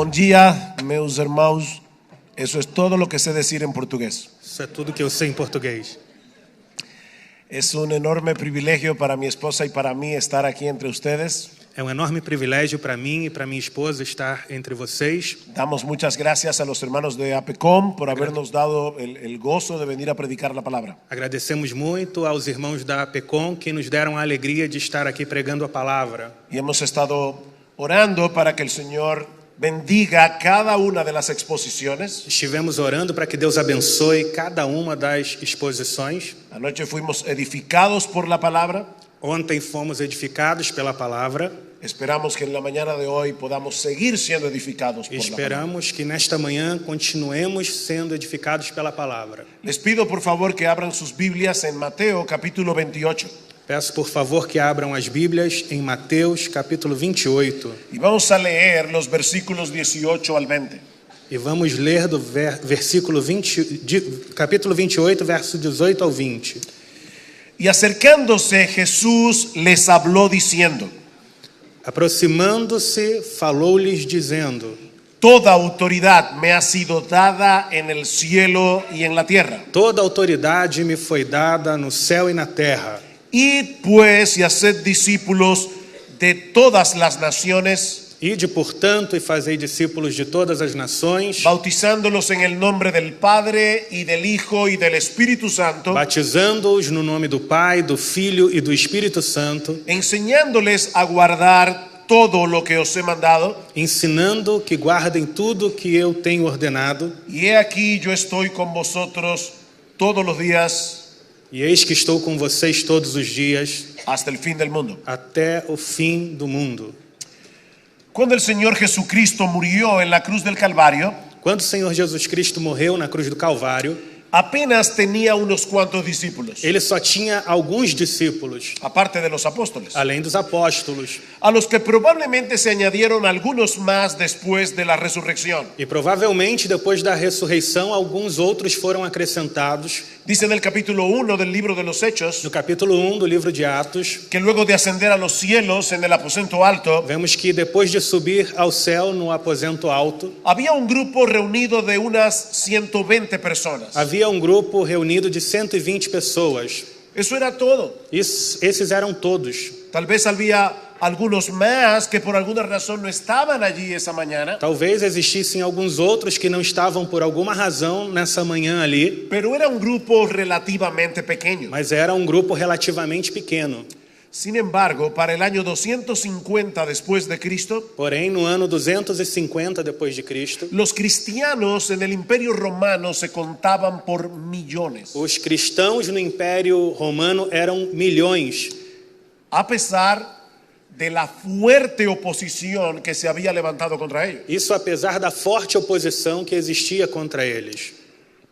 Bom dia, meus irmãos. Eso es todo lo que sé decir en portugués. Isso é tudo que eu sei em português. Es un enorme privilegio para mi esposa y para mí estar aquí entre ustedes. É um enorme privilégio para mim e para minha esposa estar entre vocês. Damos muchas gracias a los hermanos de APECOM por habernos dado el gozo de venir a predicar la palabra. Agradecemos muito aos irmãos da APECOM que nos deram a alegria de estar aqui pregando a palavra. Y hemos estado orando para que el Señor bendiga cada una de las exposiciones. Estivemos orando para que Deus abençoe cada uma das exposições. Anoche fuimos edificados por la palabra. Ontem fomos edificados pela palavra. Esperamos que en la mañana de hoy podamos seguir siendo edificados por la palabra. Esperamos que nesta manhã continuemos sendo edificados pela palavra. Les pido por favor que abran sus Biblias en Mateo capítulo 28. Peço por favor que abram as Bíblias em Mateus capítulo 28. Y vamos a leer los versículos 18 al 20. E vamos ler do capítulo 28, verso 18 ao 20. Y acercándose Jesús les habló diciendo: Aproximando-se, falou-lhes dizendo: Toda autoridad me ha sido dada en el cielo y en la tierra. Toda autoridade me foi dada no céu e na terra. Id pues y haced discípulos de todas las naciones, Ide, portanto, e fazei discípulos de todas as nações, bautizándolos en el nombre del Padre y del Hijo y del Espíritu Santo, batizando-os no nome do Pai, do Filho e do Espírito Santo, enseñándoles a guardar todo lo que os he mandado. ensinando que guardem tudo que eu tenho ordenado. Y he aquí yo estoy con vosotros todos los días E eis que estou com vocês todos os dias, hasta el fin del mundo. até o fim do mundo. Cuando el Señor Jesucristo murió en la cruz del Calvario, Quando o Senhor Jesus Cristo morreu na cruz do Calvário, apenas tenía unos cuantos discípulos, ele só tinha alguns discípulos, aparte de los apóstoles, além dos apóstolos, a los que probablemente se añadieron algunos más después de la resurrección. e provavelmente depois da ressurreição alguns outros foram acrescentados. Dice en el capítulo 1 del libro de los Hechos No capítulo 1 do livro de Atos, que luego de ascender a los cielos en el aposento alto, vemos que depois de subir ao céu no aposento alto, había un grupo reunido de unas 120 personas. havia um grupo reunido de 120 pessoas. Eso era todo. Esses eram todos. Tal vez había algunos más que por alguna razón no estaban allí esa mañana, Talvez existissem alguns outros que não estavam por alguma razão nessa manhã ali, pero era un grupo relativamente pequeño. mas era um grupo relativamente pequeno. Sin embargo, para el año 250 después de Cristo, Porém, no ano 250 depois de Cristo, los cristianos en el Imperio Romano se contaban por millones, os cristãos no Império Romano eram milhões, a pesar de la fuerte oposición que se había levantado contra ellos. isso apesar da forte oposição que existia contra eles.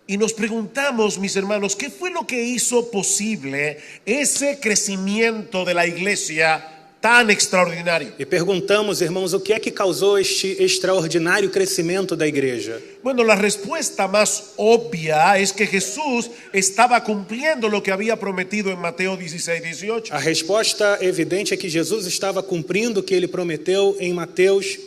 Y nos preguntamos, mis hermanos, ¿qué fue lo que hizo posible ese crecimiento de la iglesia tan extraordinario? E perguntamos, irmãos, o que é que causou este extraordinário crescimento da igreja? Bueno, la respuesta más obvia es que Jesús estaba cumpliendo lo que había prometido en Mateo 16:18. A resposta evidente é que Jesus estava cumprindo o que ele prometeu em Mateus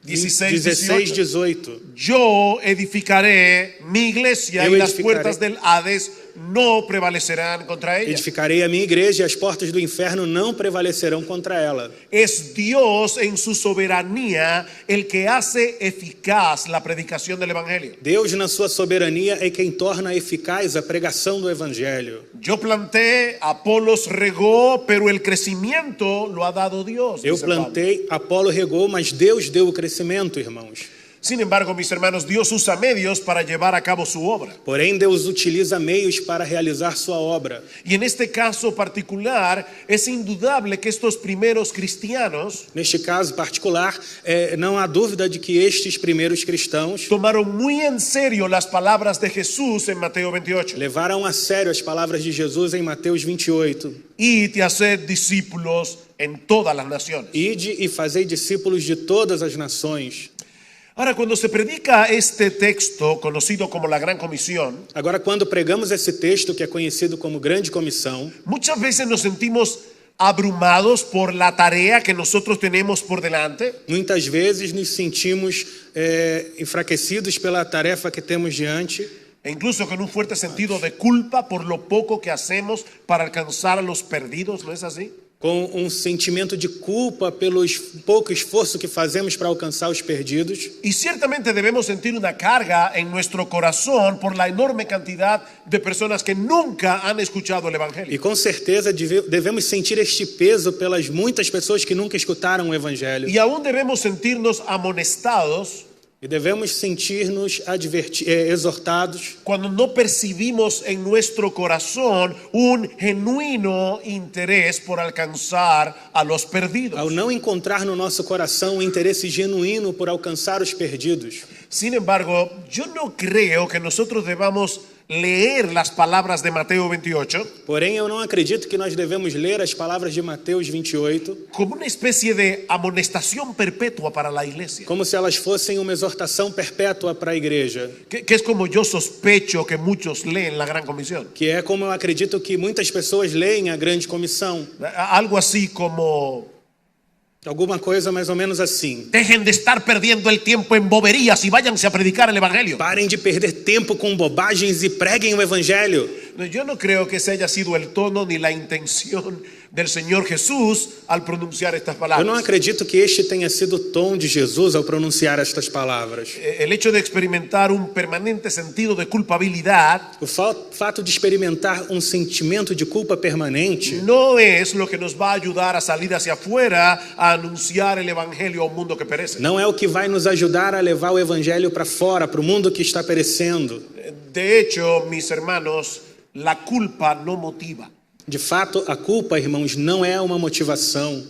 16, 18. Yo edificaré mi iglesia Yo y las edificaré. puertas del Hades no prevalecerán contra ella. Edificarei a minha igreja e as portas do inferno não prevalecerão contra ela. Es Dios en su soberanía el que hace eficaz la predicación del Evangelio. Deus, na sua soberania, é quem torna eficaz a pregação do evangelho. Yo planté, Apolos regó, pero el crecimiento lo ha dado Dios. Eu dice Pablo. plantei, Apolo regou, mas Deus deu o crescimento, irmãos. Sin embargo, mis hermanos, Dios usa medios para llevar a cabo su obra. Porém, Deus utiliza meios para realizar sua obra. Y en este caso particular, es indudable que estos primeros cristianos Neste caso particular, não há dúvida de que estes primeiros cristãos tomaron muy en serio las palabras de Jesús en Mateo 28. levaram a sério as palavras de Jesus em Mateus 28. Id y haced discípulos en todas las naciones. Ide e fazei discípulos de todas as nações. Ahora, cuando se predica este texto conocido como la Gran Comisión, Agora, quando pregamos esse texto que é conhecido como Grande Comissão, muchas veces nos sentimos abrumados por la tarea que nosotros tenemos por delante. Muitas vezes nos sentimos enfraquecidos pela tarefa que temos diante. E incluso con un fuerte sentido de culpa por lo poco que hacemos para alcanzar a los perdidos, ¿no es así? Com um sentimento de culpa pelo pouco esforço que fazemos para alcançar os perdidos. Y ciertamente debemos sentir una carga en nuestro corazón por la enorme cantidad de personas que nunca han escuchado el Evangelio. E com certeza devemos sentir este peso pelas muitas pessoas que nunca escutaram o Evangelho. Y aún debemos sentirnos amonestados E devemos sentir-nos exortados cuando no percibimos en nuestro corazón un genuino interés por alcanzar a los perdidos. ao não encontrar no nosso coração um interesse genuíno por alcançar os perdidos. Sin embargo, yo no creo que nosotros debamos leer las palabras de Mateo 28 Porém, eu não acredito que nós devemos ler as palavras de Mateus 28 como una especie de amonestación perpetua para la iglesia. como se elas fossem uma exortação perpétua para a igreja. Que es como yo sospecho que muchos leen la Gran Comisión. Que é como eu acredito que muitas pessoas leem a grande comissão. Algo así como: Alguma coisa mais ou menos assim. dejen de estar perdiendo el tiempo en boberías y váyanse a predicar el Evangelio. Parem de perder tempo com bobagens e preguem o evangelho. Yo no creo que ese haya sido el tono ni la intención del Señor Jesús al pronunciar estas Eu palabras. não acredito que este tenha sido o tom de Jesus ao pronunciar estas palavras. El hecho de experimentar un permanente sentido de culpabilidad O fato de experimentar um sentimento de culpa permanente no es lo que nos va a ayudar a salir hacia afuera a anunciar el Evangelio a un mundo que perece. não é o que vai nos ajudar a levar o evangelho para fora, para o mundo que está perecendo. De hecho, mis hermanos, la culpa no motiva. De fato, a culpa, irmãos, não é uma motivação.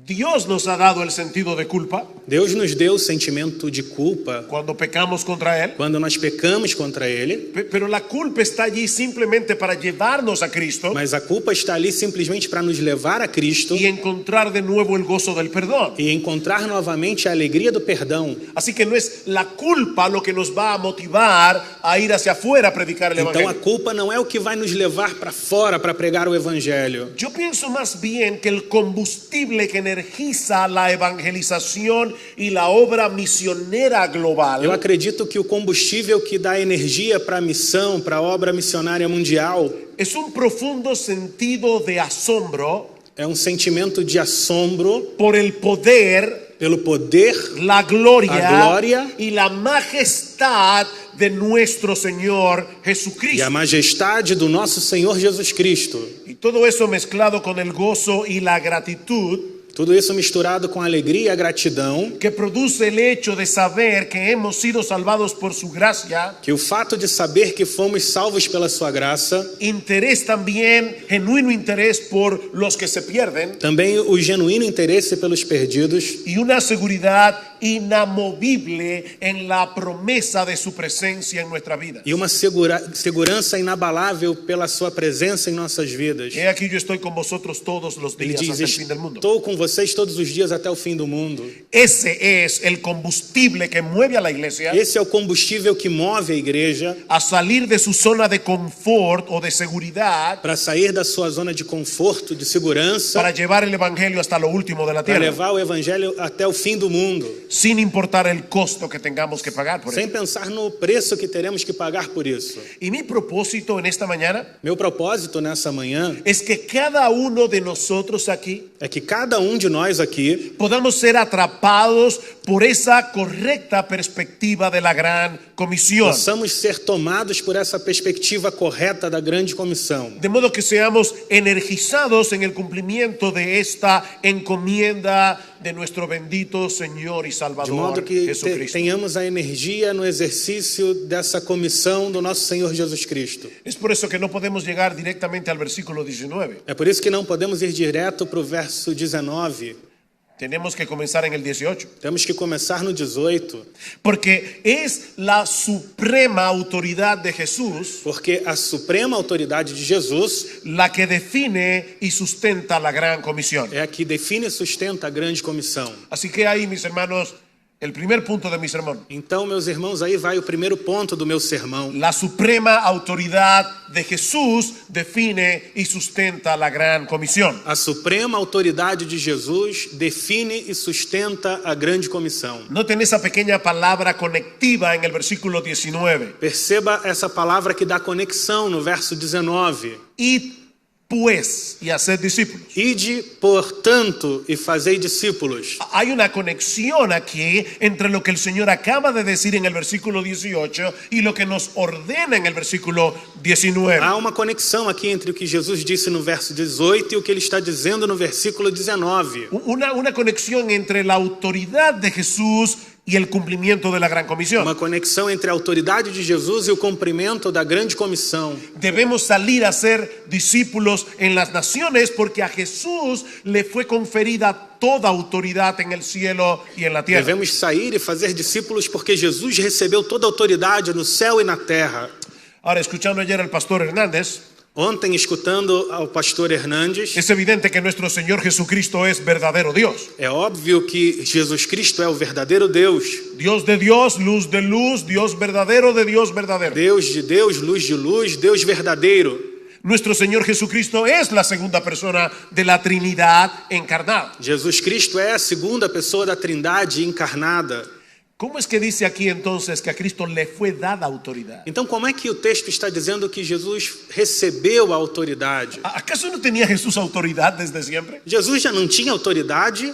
Dios nos ha dado el sentido de culpa Deus nos deu o sentimento de culpa cuando pecamos contra Él, quando nós pecamos contra Ele, pero la culpa está allí simplemente para llevarnos a Cristo mas a culpa está ali simplesmente para nos levar a Cristo y encontrar de nuevo el gozo del perdón. e encontrar novamente a alegria do perdão. Así que no es la culpa lo que nos va a motivar a ir hacia afuera a predicar el Então a Evangelio. culpa não é o que vai nos levar para fora para pregar o evangelho. Yo pienso más bien que el combustible que energiza la evangelización y la obra misionera Eu global acredito que o combustível que dá energia para a missão, para a obra missionária mundial, es un profundo sentido de asombro é um sentimento de assombro por el poder, pelo poder la gloria, a gloria y la majestad de nuestro Señor e a Jesucristo. majestade do nosso Senhor Jesus Cristo. Y todo eso mezclado con el gozo y la gratitud Tudo isso misturado com a alegria e a gratidão, que produce el hecho de saber que hemos sido salvados por su gracia, que o fato de saber que fomos salvos pela sua graça, interés también, genuino interés por los que se pierden, também o genuíno interesse pelos perdidos y una seguridad inamovible en la promesa de su presencia en nuestra vida. e uma segurança inabalável pela sua presença em nossas vidas. He aquí yo estoy con vosotros todos los Ele días diz: hasta el fin del mundo. estou com vocês todos os dias até o fim do mundo. Ese es el combustible que mueve a la iglesia Esse é o combustível que move a igreja a salir de su zona de confort o de seguridad para sair da sua zona de conforto, de segurança, para llevar el evangelio hasta lo último de la para tierra, levar o evangelho até o fim do mundo, sin importar el costo que tengamos que pagar por sem ello. pensar no preço que teremos que pagar por isso. Y mi propósito en esta mañana Meu propósito nessa manhã es que cada uno de nosotros aquí é que cada de nós aqui podamos ser atrapados por esa correcta perspectiva de la gran comisión, possamos ser tomados por essa perspectiva correta da grande comissão, de modo que seamos energizados en el cumplimiento de esta encomienda de nuestro bendito Señor y de Salvador modo que Jesucristo. tenhamos a energia no exercício dessa comissão do nosso Senhor Jesus Cristo. Es por eso que no podemos llegar directamente al versículo 19. É por isso que não podemos ir direto para o verso 19. Tenemos que comenzar en el 18. Temos que começar no 18, Porque es la suprema autoridad de Jesús porque a suprema autoridade de Jesus la que define y sustenta la gran comisión. é a que define e sustenta a grande comissão. Así que ahí, mis hermanos, El primer punto de mi sermón. Então, meus irmãos, aí vai o primeiro ponto do meu sermão. La suprema autoridad de Jesús define y sustenta la gran comisión. A suprema autoridade de Jesus define e sustenta a grande comissão. Noten esa pequeña palabra conectiva en el versículo 19. Perceba essa palavra que dá conexão no verso 19. Id pues y haced discípulos. Ide, portanto, e fazei discípulos. Hay una conexión aquí entre lo que el Señor acaba de decir en el versículo 18 y lo que nos ordena en el versículo 19. Há uma conexão aqui entre o que Jesus disse no verso 18 e o que ele está dizendo no versículo 19. Una conexión entre la autoridad de Jesús y el cumplimiento de la gran comisión. Uma conexão entre a autoridade de Jesus e o cumprimento da grande comissão. Debemos salir a ser discípulos en las naciones porque a Jesús le fue conferida toda autoridad en el cielo y en la tierra. Devemos sair e fazer discípulos porque Jesus recebeu toda a autoridade no céu e na terra. Ahora, escuchando ayer al pastor Hernández, Ontem, escutando ao pastor Hernandes, es evidente que nuestro Señor Jesucristo es verdadero Dios. é óbvio que Jesus Cristo é o verdadeiro Deus. Dios de Dios, luz de luz, Dios verdadero de Dios verdadero. Deus de Deus, luz de luz, Deus verdadeiro. Nuestro Señor Jesucristo es la segunda persona de la Trinidad encarnada. Jesus Cristo é a segunda pessoa da Trindade encarnada. ¿Cómo es que dice aquí entonces que a Cristo le fue dada autoridad? Então, como é que o texto está dizendo que Jesus recebeu a autoridade? ¿Acaso no tenía Jesús autoridad desde siempre? Jesus já não tinha autoridade?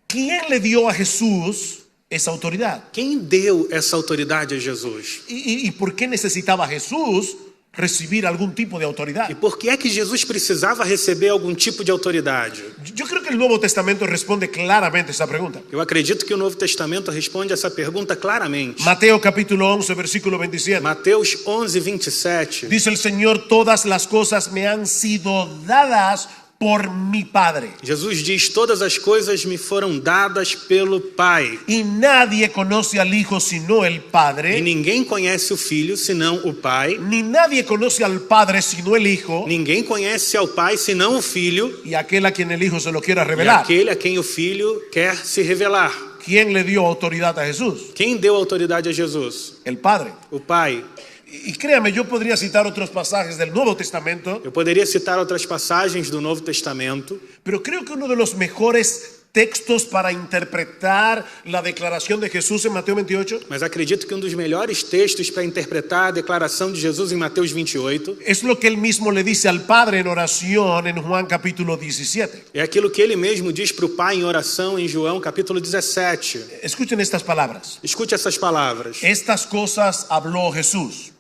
¿Quién le dio a Jesús esa autoridad? Quem deu essa autoridade a Jesus? ¿Y por qué necesitaba Jesús recibir algún tipo de autoridad? E por que é que Jesus precisava receber algum tipo de autoridade? Yo creo que el Nuevo Testamento responde claramente esa pregunta. Eu acredito que o Novo Testamento responde essa pergunta claramente. Mateo capítulo 11, versículo 27. Mateus 11, 27. Dice el Señor, todas las cosas me han sido dadas por mi Padre. Jesus diz, todas as coisas me foram dadas pelo Pai. Y nadie conoce al Hijo sino el E Padre. ninguém conhece o Filho senão o Pai. Ni nadie conoce al Padre sino el Hijo. Ninguém conhece ao Pai senão o Filho. Y aquel a quien el Hijo se lo quiera E revelar. aquele a quem o Filho quer se revelar. ¿Quién le dio autoridad a Jesús? Quem deu autoridade a Jesus? El Padre. O Pai. Y créame, yo podría citar otros pasajes del Nuevo Testamento, Eu poderia citar outras passagens do Novo Testamento, pero creo que uno de los mejores textos para interpretar la declaración de Jesús en Mateo 28 mas acredito que um dos melhores textos para interpretar a declaração de Jesus em Mateus 28 es lo que él mismo le dice al Padre en oración en Juan capítulo 17. é aquilo que ele mesmo diz para o Pai em oração em João capítulo 17. Escuchen estas palabras. Escute essas palavras. Estas cosas habló Jesús.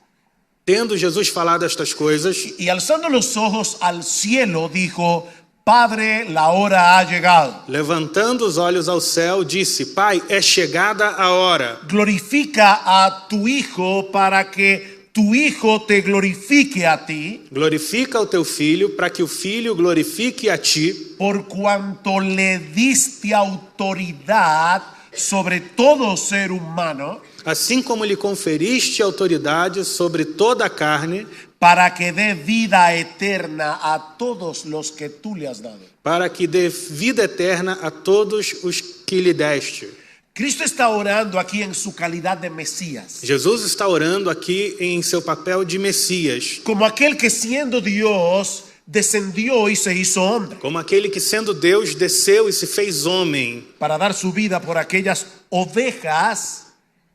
Tendo Jesus falado estas coisas, Y alzando los ojos al cielo dijo, Padre, la hora ha llegado. levantando os olhos ao céu, disse: Pai, é chegada a hora. Glorifica a tu Hijo para que tu Hijo te glorifique a ti, Glorifica o teu filho, para que o filho glorifique a ti, por cuanto le diste autoridad sobre todo ser humano, assim como lhe conferiste autoridade sobre toda a carne, para que dé vida eterna a todos los que tú le has dado. para que dê vida eterna a todos os que lhe deste. Cristo está orando aquí en su calidad de Mesías, Jesus está orando aqui em seu papel de Messias, como aquel que siendo Dios descendió y se hizo hombre, como aquele que, sendo Deus, desceu e se fez homem, para dar su vida por aquellas ovejas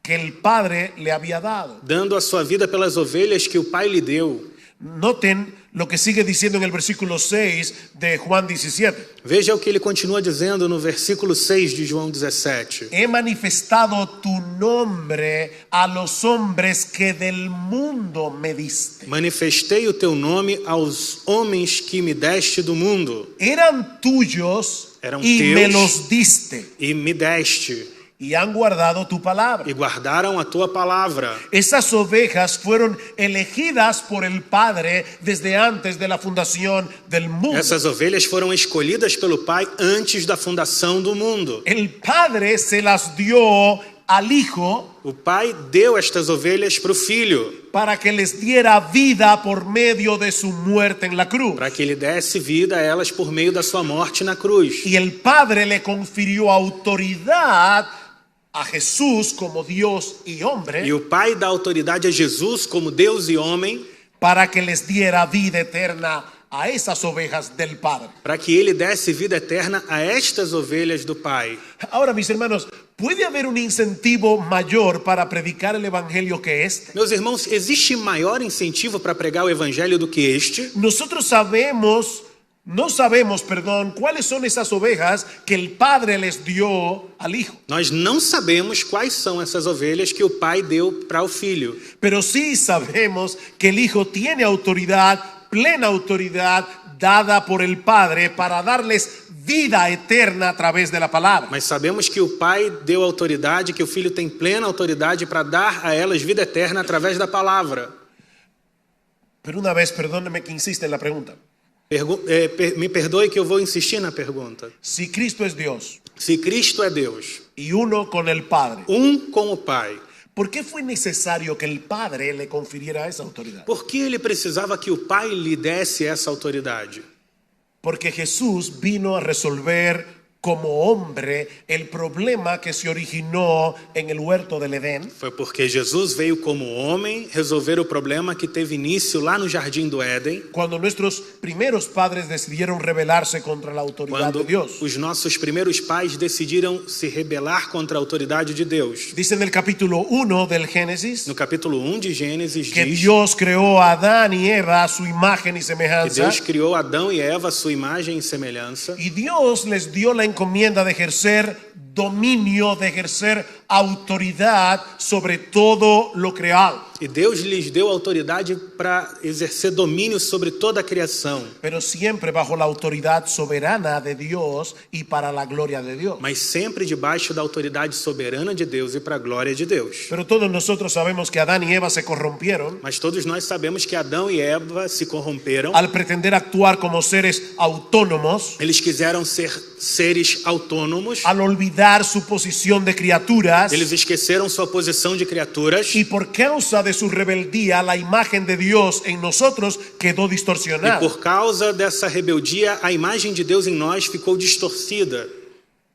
que el Padre le había dado. dando a sua vida pelas ovelhas que o Pai lhe deu. Noten lo que sigue diciendo en el versículo 6 de Juan 17. Veja o que ele continua dizendo no versículo 6 de João 17. He manifestado tu nombre a los hombres que del mundo me diste. Manifestei o teu nome aos homens que me deste do mundo, Eran tuyos Eran y teus. me los diste. e me deste, Y han guardado tu palabra. e guardaram a tua palavra. Esas ovejas fueron elegidas por el Padre desde antes de la fundación del mundo. Essas ovelhas foram escolhidas pelo Pai antes da fundação do mundo. El Padre se las dio al Hijo O Pai deu estas ovelhas para o Filho, para que les diera vida por medio de su muerte en la cruz. para que ele desse vida a elas por meio da sua morte na cruz. Y el Padre le confirió autoridad a Jesús como Dios y hombre E o Pai dá autoridade a Jesus como Deus e homem para que les diera vida eterna a esas ovejas del Padre. para que ele desse vida eterna a estas ovelhas do Pai. Ahora, mis hermanos, ¿puede haber un incentivo mayor para predicar el evangelio que este? Meus irmãos, existe maior incentivo para pregar o evangelho do que este? Nosotros no sabemos, cuáles son esas ovejas que el Padre les dio al Hijo. Nós não sabemos quais são essas ovelhas que o Pai deu para o Filho. Pero sí sabemos que el Hijo tiene autoridad, plena autoridad, dada por el Padre para darles vida eterna a través de la palabra. Mas sabemos que o Pai deu autoridade, que o Filho tem plena autoridade para dar a elas vida eterna através da palavra. Pero una vez, perdóneme que insiste en la pregunta. Me perdoe que eu vou insistir na pergunta. Si Cristo es Dios Se Cristo é Deus, y uno con el Padre, com o Pai, ¿por qué fue necesario que el Padre le confiriera esa autoridad? por que ele precisava que o Pai lhe desse essa autoridade? Porque Jesús vino a resolver como hombre el problema que se originó en el huerto del Edén. Foi porque Jesus veio como homem resolver o problema que teve início lá no Jardim do Éden, Cuando nuestros primeros padres decidieron rebelarse contra la autoridad quando de Dios. os nossos primeiros pais decidiram se rebelar contra a autoridade de Deus. Dice en el capítulo 1 del Génesis No capítulo 1 de Gênesis que diz Dios creó a Adán y Eva a su imagen y que semejanza. Deus criou Adão e Eva à sua imagem e semelhança. Y Dios les dio la encomienda de ejercer dominio, de ejercer autoridad sobre todo lo creado. E Deus lhes deu autoridade para exercer domínio sobre toda a criação, Pero siempre bajo la autoridad soberana de Dios y para la gloria de Dios. mas sempre debaixo da autoridade soberana de Deus e para a glória de Deus. Pero todos nosotros sabemos que Adán y Eva se corrompieron Mas todos nós sabemos que Adão e Eva se corromperam. al pretender actuar como seres autónomos, Eles quiseram ser seres autônomos. al olvidar su posición de criaturas, Eles esqueceram sua posição de criaturas. y por causa de su rebeldía la imagen de Dios en nosotros quedó E distorsionada. por causa dessa rebeldia, a imagem de Deus em nós ficou distorcida.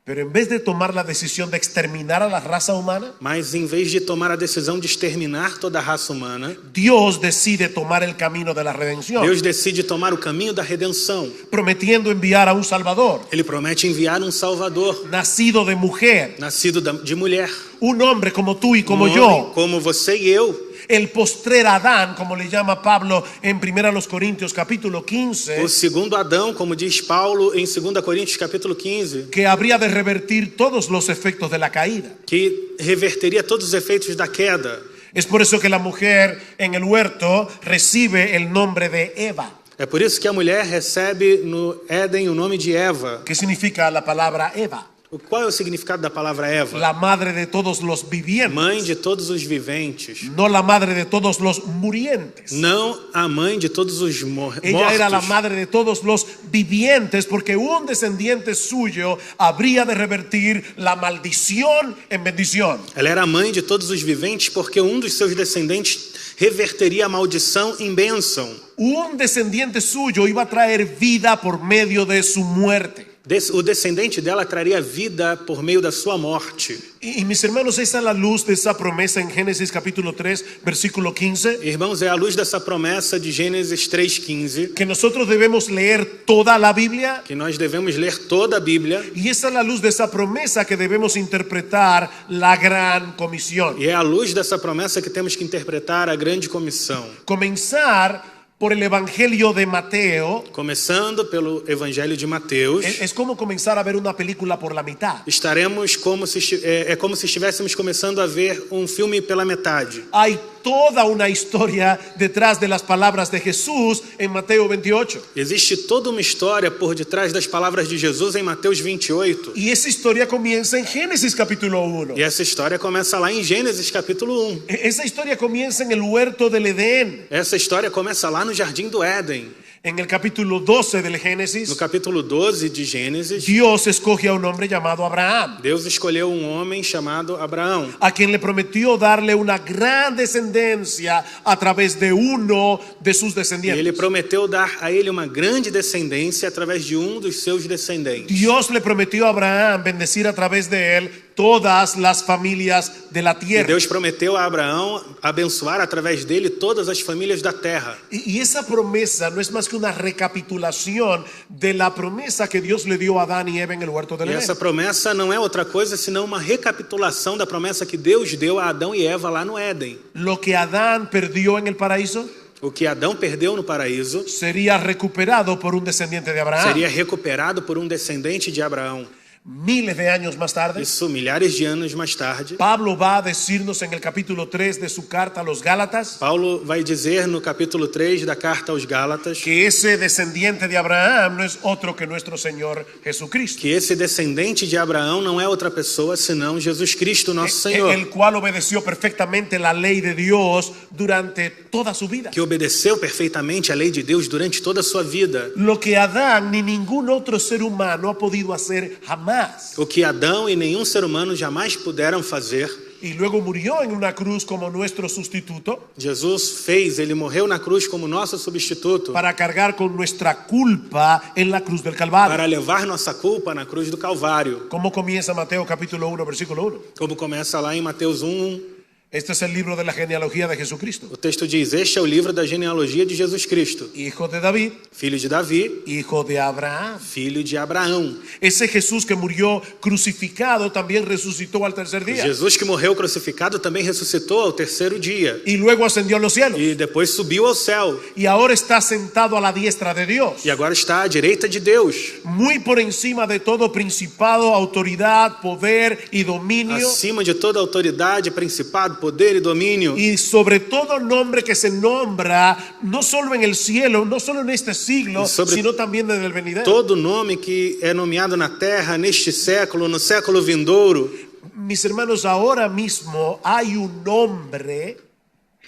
Pero en vez de tomar la decisión de exterminar a la raza humana, Mas em vez de tomar a decisão de exterminar toda a raça humana, Dios decide tomar el camino de la redención, Deus decide tomar o caminho da redenção. prometiendo enviar a un Salvador, Ele promete enviar um Salvador, nacido de mujer, nascido de mulher, un hombre como tú y como homem yo, como você e eu, el postrer Adán, como le llama Pablo en 1 Corintios capítulo o 15, segundo Adão, como diz Paulo em 2 Coríntios capítulo 15, que habría de revertir todos los efectos de la caída. que reverteria todos os efeitos da queda. Es por eso que la mujer en el huerto recibe el nombre de Eva, É por isso que a mulher recebe no Éden o nome de Eva. que significa la palabra Eva, Qual é o significado da palavra Eva? la madre de todos los vivientes, Mãe de todos os viventes. no la madre de todos los murientes. Não a mãe de todos os mortos. Ella era la madre de todos los vivientes porque un descendiente suyo habría de revertir la maldición en bendición. Ela era a mãe de todos os viventes porque um dos seus descendentes reverteria a maldição em bênção. Un descendiente suyo iba a traer vida por medio de su muerte. O descendente dela traria vida por meio da sua morte. Y mis hermanos, esa es la luz de esa promesa en Génesis capítulo 3, versículo 15, Irmãos, é a luz dessa promessa de Gênesis 3,15 que nosotros debemos leer toda la Biblia. que nós devemos ler toda a Bíblia. Y esa es la luz de esa promesa que debemos interpretar la gran comisión. E é a luz dessa promessa que temos que interpretar a grande comissão. Comenzar por el Evangelio de Mateo Começando pelo Evangelho de Mateus, es como comenzar a ver una película por la mitad. estaremos como se estivéssemos começando a ver um filme pela metade. Hay toda una historia detrás de las palabras de Jesús en Mateo 28. Existe toda uma história por detrás das palavras de Jesus em Mateus 28. Y esa historia comienza en Génesis capítulo 1. E essa história começa lá em Gênesis capítulo 1. Esa historia comienza en el huerto del Edén. Essa história começa lá no Jardim do Éden. En el capítulo 12 del No Génesis, capítulo 12 de Gênesis, Dios escoge a un hombre llamado Abraham, Deus escolheu um homem chamado Abraão, a quien le prometió darle una gran descendencia a través de uno de sus e ele descendientes. prometeu dar a ele uma grande descendência através de um dos seus descendentes. Dios le prometió a Abraham bendecir a través de él todas las familias de la E tierra. Deus prometeu a Abraão abençoar através dele todas as famílias da terra. Y esa promesa no es más que una recapitulación de la promesa que Dios le dio a Adán y Eva en el huerto del E Edén. essa promessa não é outra coisa senão uma recapitulação da promessa que Deus deu a Adão e Eva lá no Éden. Lo que Adán perdió en el paraíso O que Adão perdeu no paraíso sería recuperado por un descendiente de Abraham. seria recuperado por um descendente de Abraão. Miles de años más tarde, Isso milhares de anos mais tarde. Pablo va a decirnos en el capítulo 3 de su carta a los Gálatas Paulo vai dizer no capítulo 3 da carta aos Gálatas que ese descendiente de Abraham no es otro que nuestro Señor Jesucristo, que esse descendente de Abraão não é outra pessoa senão Jesus Cristo, nosso Senhor, el cual obedeció perfectamente la ley de Dios durante toda su vida. que obedeceu perfeitamente a lei de Deus durante toda a sua vida. Lo que Adán ni ningún otro ser humano ha podido hacer jamás. O que Adão e nenhum ser humano jamais puderam fazer, Y luego murió en una cruz como nuestro sustituto Jesus fez. Ele morreu na cruz como nosso substituto para cargar con nuestra culpa en la cruz del Calvario. para levar nossa culpa na cruz do Calvário. ¿Cómo comienza Mateo capítulo 1 versículo 1? Como começa lá em Mateus 1, Este es el libro de la genealogía de Jesucristo. o texto diz: este é o livro da genealogia de Jesus Cristo, Hijo de David, filho de Davi, hijo de Abraham. filho de Abraão. Ese Jesús que murió crucificado también resucitó al tercer día. Jesus que morreu crucificado também ressuscitou ao terceiro dia Y luego ascendió a los cielos. e depois subiu ao céu Y ahora está sentado a la diestra de Dios. e agora está à direita de Deus, Muy por encima de todo principado, autoridad, poder y dominio. acima de toda autoridade, principado, poder e domínio, Y sobre todo nombre que se nombra, no solo en el cielo, no solo en este siglo, Y sobre sino también en el venidero. todo nome que é nomeado na terra, neste século, no século vindouro. Mis hermanos, ahora mismo hay un nombre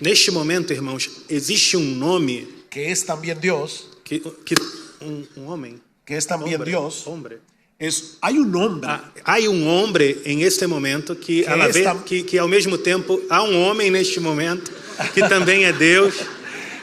Neste momento, irmãos, existe um nome que es también Dios, um homem, que es también Dios. hombre. Hay un nombre Há um homem em este momento que, Que esta- que ao mesmo tempo há um homem neste momento que também é Deus,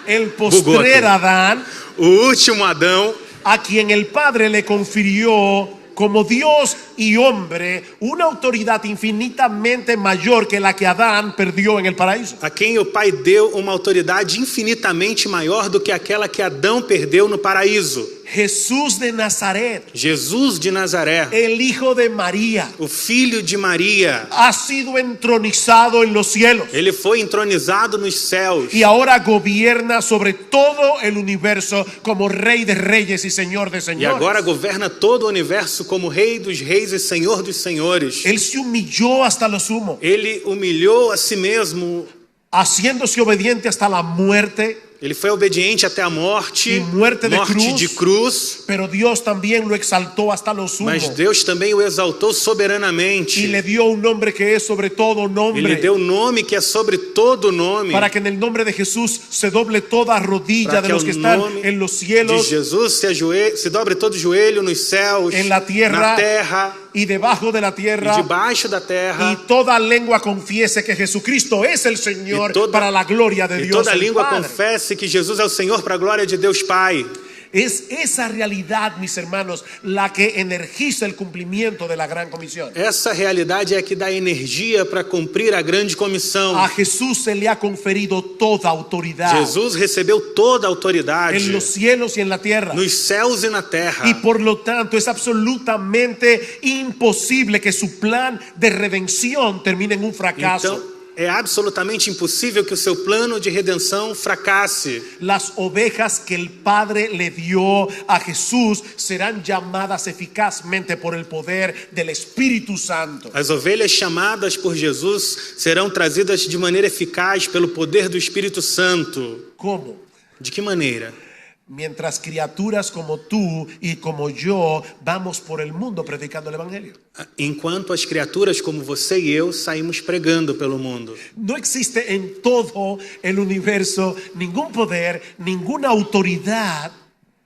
el postrer Bugote. Adán, o último Adão, a quien el Padre le confirió como Dios y hombre una autoridad infinitamente mayor que la que Adán perdió en el paraíso. a quem o Pai deu uma autoridade infinitamente maior do que aquela que Adão perdeu no paraíso. Jesús de Nazaret, Jesus de Nazaré, el hijo de María, o filho de Maria, ha sido entronizado en los cielos ele foi entronizado nos céus y ahora gobierna sobre todo el universo como Rey de Reyes y Señor de e Señores. agora governa todo o universo como Rei dos Reis e Senhor dos Senhores. Él se humilló hasta lo sumo, Ele humilhou a si mesmo, haciéndose obediente hasta la muerte. ele foi obediente até a morte, E muerte de cruz. de cruz, Pero Dios también lo exaltó hasta lo sumo mas Deus também o exaltou y soberanamente. le dio un nombre que es sobre todo Ele nombre, deu o nome que é sobre todo nome, para que en el nombre de Jesús se doble toda rodilla para de que los ao que están nome en los de cielos, Jesus se dobre todo o joelho nos céus, en la na tierra terra y debajo de la e tierra, debaixo da terra, y toda lengua confiese que Jesucristo es el Señor Y toda- para la gloria de e Dios toda el língua Padre. confesse que Jesus é o Senhor para a glória de Deus Pai. Es esa realidad, mis hermanos, la que energiza el cumplimiento de la gran comisión. Essa realidade é que dá energia para cumprir a grande comissão. A Jesús se le ha conferido toda autoridad Jesus recebeu toda a autoridade en los cielos y en la tierra. nos céus e na terra. Y por lo tanto es absolutamente imposible que su plan de redención termine en un fracaso. Então, é absolutamente impossível que o seu plano de redenção fracasse. Las ovejas que el Padre le dio a Jesús serán llamadas eficazmente por el poder del Espíritu Santo. As ovelhas chamadas por Jesus serão trazidas de maneira eficaz pelo poder do Espírito Santo. ¿Cómo? De que maneira? Mientras criaturas como tú y como yo vamos por el mundo predicando el Evangelio. Enquanto as criaturas como você e eu saímos pregando pelo mundo. No existe en todo el universo ningún poder, ninguna autoridad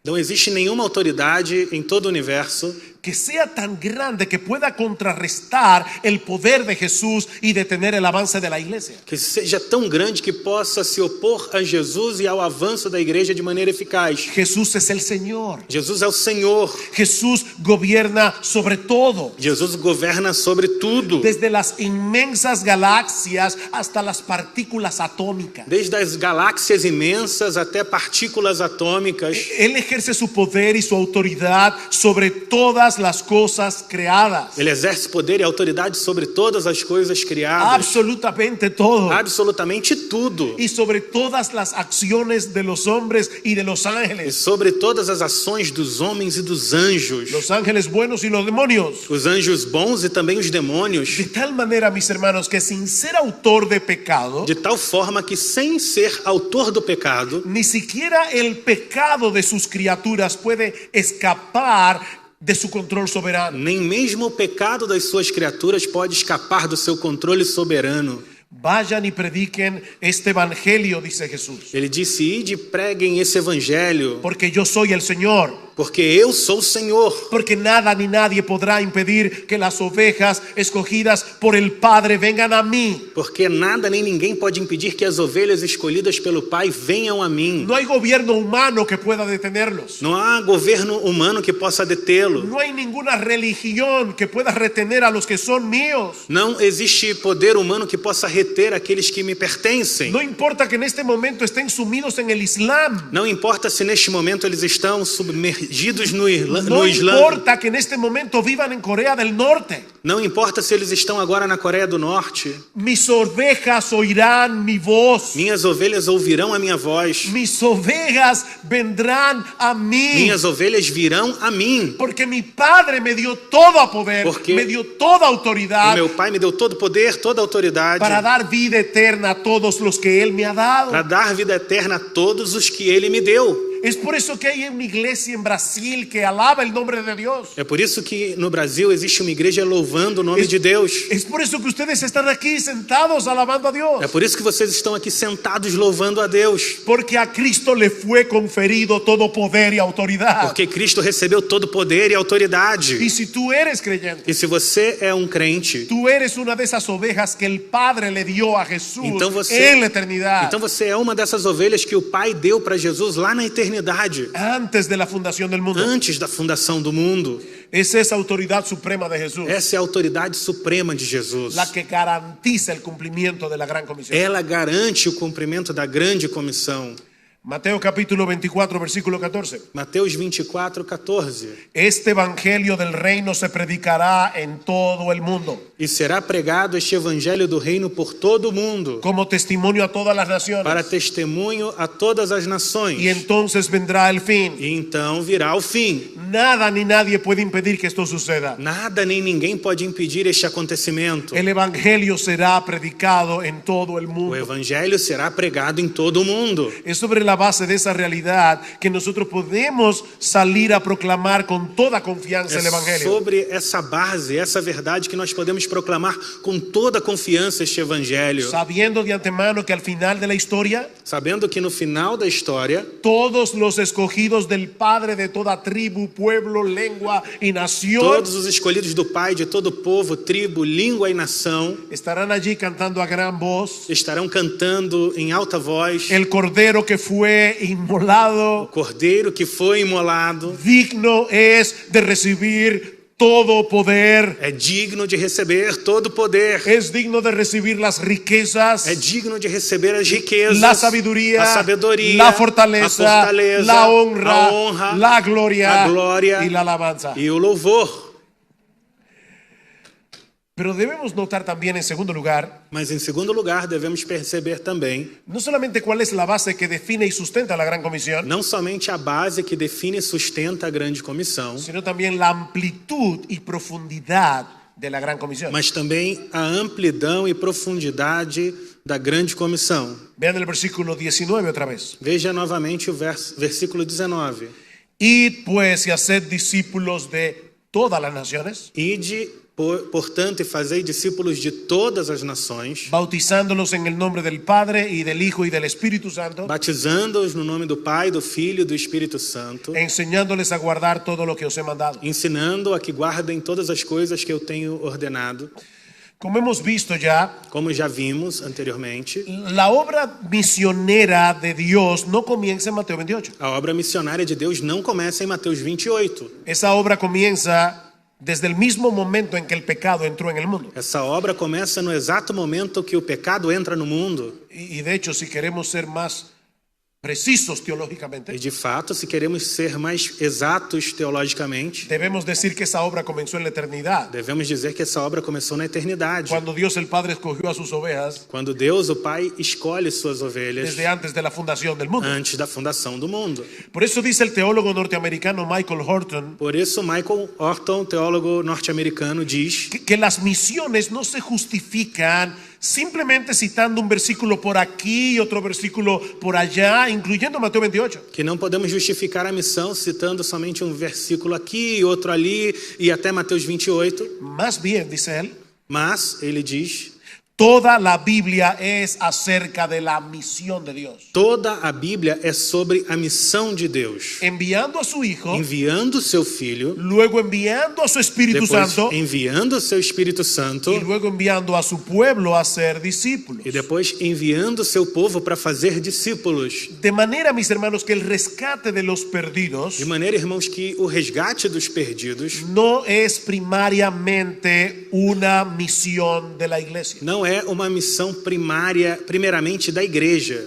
Não existe nenhuma autoridade em todo o universo que sea tan grande que pueda contrarrestar el poder de Jesús y detener el avance de la iglesia. que seja tão grande que possa se opor a Jesus e ao avanço da igreja de maneira eficaz. Jesús es el Señor. Jesus é o Senhor. Jesús gobierna sobre todo. Jesus governa sobre tudo. Desde las inmensas galaxias hasta las partículas atómicas. Desde as galáxias imensas até partículas atômicas. Él ejerce su poder y su autoridad sobre todas las cosas creadas. Ele exerce poder e autoridade sobre todas as coisas criadas. Absolutamente todo. Absolutamente tudo. Y sobre todas las acciones de los hombres y de los E ángeles. sobre todas as ações dos homens e dos anjos. Los ángeles buenos y los demonios. Os anjos bons e também os demônios. De tal manera, mis hermanos, que sin ser autor de pecado, De tal forma que, sem ser autor do pecado, ni siquiera el pecado de sus criaturas puede escapar de su control soberano. nem mesmo o pecado das suas criaturas pode escapar do seu controle soberano. Vayan y prediquen este evangelio, dice Jesús, Ele disse: ide e preguem esse evangelho, porque yo soy el Señor. porque eu sou o Senhor. Porque nada ni nadie podrá impedir que las ovejas escogidas por el Padre vengan a mí. Porque nada nem ninguém pode impedir que as ovelhas escolhidas pelo Pai venham a mim. No hay gobierno humano que pueda detenerlos. Não há governo humano que possa detê-lo. No hay ninguna religión que pueda retener a los que son míos. Não existe poder humano que possa reter aqueles que me pertencem. No importa que en este momento estén sumidos en el Islam. Não importa se neste momento eles estão submergidos no No Islã. importa que en este momento vivan en Corea del Norte. Não importa se eles estão agora na Coreia do Norte. Mis ovejas oirán mi voz. Minhas ovelhas ouvirão a minha voz. Mis ovejas vendrán a mí. Minhas ovelhas virão a mim. Porque mi Padre me dio todo a poder, Porque me dio toda O autoridad meu Pai me deu todo o poder, toda a autoridade para dar vida eterna a todos los que Él me ha dado. para dar vida eterna a todos os que Ele me deu. Es por eso que hay una iglesia en Brasil que alaba el nombre de Dios. É por isso que no Brasil existe uma igreja louvando o nome de Deus. Es por eso que ustedes están aquí sentados alabando a Dios. É por isso que vocês estão aqui sentados louvando a Deus. Porque a Cristo le fue conferido todo poder y autoridad. Porque Cristo recebeu todo o poder e autoridade. Y si tú eres creyente, E se você é um crente, tú eres una de esas ovejas que el Padre le dio a Jesús Então você- en la eternidad. então você é uma dessas ovelhas que o Pai deu para Jesus lá na eternidade, Antes de la fundación del mundo. antes da fundação do mundo. Es esa autoridad suprema de Jesús, Essa é a autoridade suprema de Jesus. la que garantiza el cumplimiento de la gran comisión. Ela garante o cumprimento da grande comissão. Mateo capítulo 24, versículo 14. Mateus 24, 14. Este evangelio del reino se predicará en todo el mundo, E será pregado este evangelho do reino por todo o mundo, como testimonio a todas las para naciones. testemunho a todas as nações. Y entonces vendrá el fin. E então virá o fim. Nada ni nadie puede impedir que esto suceda. Nada nem ninguém pode impedir este acontecimento. El evangelio será predicado en todo el O mundo. evangelho será pregado em todo o mundo. Es sobre la base de esa realidad que nosotros podemos salir a proclamar con toda confianza el É evangelio. sobre essa base, essa verdade que nós podemos proclamar com toda confiança este evangelho, Sabiendo de antemano que al final de la historia, sabendo que no final da história, todos los escogidos del Padre de toda tribu, pueblo, lengua y nación todos os escolhidos do Pai de todo povo, tribo, língua e nação estarán allí cantando a gran voz. estarão cantando em alta voz. El cordero que fue O inmolado, cordeiro que foi imolado digno es de recibir todo poder. é digno de receber todo o poder. Es digno de recibir las riquezas, É digno de receber as riquezas, la sabiduría, a sabedoria, la a fortaleza, fortaleza, la honra, a honra, la gloria, a glória y la alabanza. e o louvor. Pero debemos notar también, en segundo lugar, Mas em segundo lugar, devemos perceber também no solamente cuál es la base que define y sustenta la gran comisión, não somente a base que define e sustenta a grande comissão, sino también la amplitud y profundidad de la gran comisión. mas também a amplidão e profundidade da grande comissão. Vean el versículo 19 otra vez. Veja novamente o versículo 19. Id pues y haced discípulos de todas las naciones, Ide, Portanto, e fazei discípulos de todas as nações, bautizándolos en el nombre del Padre y del Hijo y del Espíritu Santo, batizando-os no nome do Pai, do Filho e do Espírito Santo, enseñándoles a guardar todo lo que os he mandado. ensinando a que guardem todas as coisas que eu tenho ordenado. Como hemos visto ya, Como já vimos anteriormente, la obra misionera de Dios no comienza en Mateo 28. a obra missionária de Deus não começa em Mateus 28. Esa obra comienza desde el mismo momento en que el pecado entró en el mundo. Essa obra começa no exato momento que o pecado entra no mundo. Y de hecho, si queremos ser más precisos teológicamente, E de fato, se queremos ser mais exatos teologicamente, debemos decir que esa obra comenzó en la eternidad. devemos dizer que essa obra começou na eternidade. Cuando Dios el Padre escogió a sus ovejas Quando Deus, o Pai, escolhe suas ovelhas desde antes de la fundación del mundo. antes da fundação do mundo. Por eso dice el teólogo norteamericano Michael Horton Por isso, Michael Horton, teólogo norte-americano, diz que las misiones no se justifican simplemente citando un versículo por aquí y otro versículo por allá, incluyendo Mateo 28. que não podemos justificar a missão citando somente um versículo aqui e outro ali e até Mateus 28, Más bien, dice él, mas ele diz: toda la Biblia es acerca de la misión de Dios. toda a Bíblia é sobre a missão de Deus, Enviando a su Hijo, enviando o seu Filho, luego enviando a su Espíritu depois Santo enviando o seu Espírito Santo y luego enviando a su pueblo a ser discípulos. e depois enviando o seu povo para fazer discípulos. De manera, mis hermanos, que el rescate de los perdidos De maneira, irmãos, que o resgate dos perdidos no es primariamente una misión de la iglesia. não é uma missão primeiramente da igreja.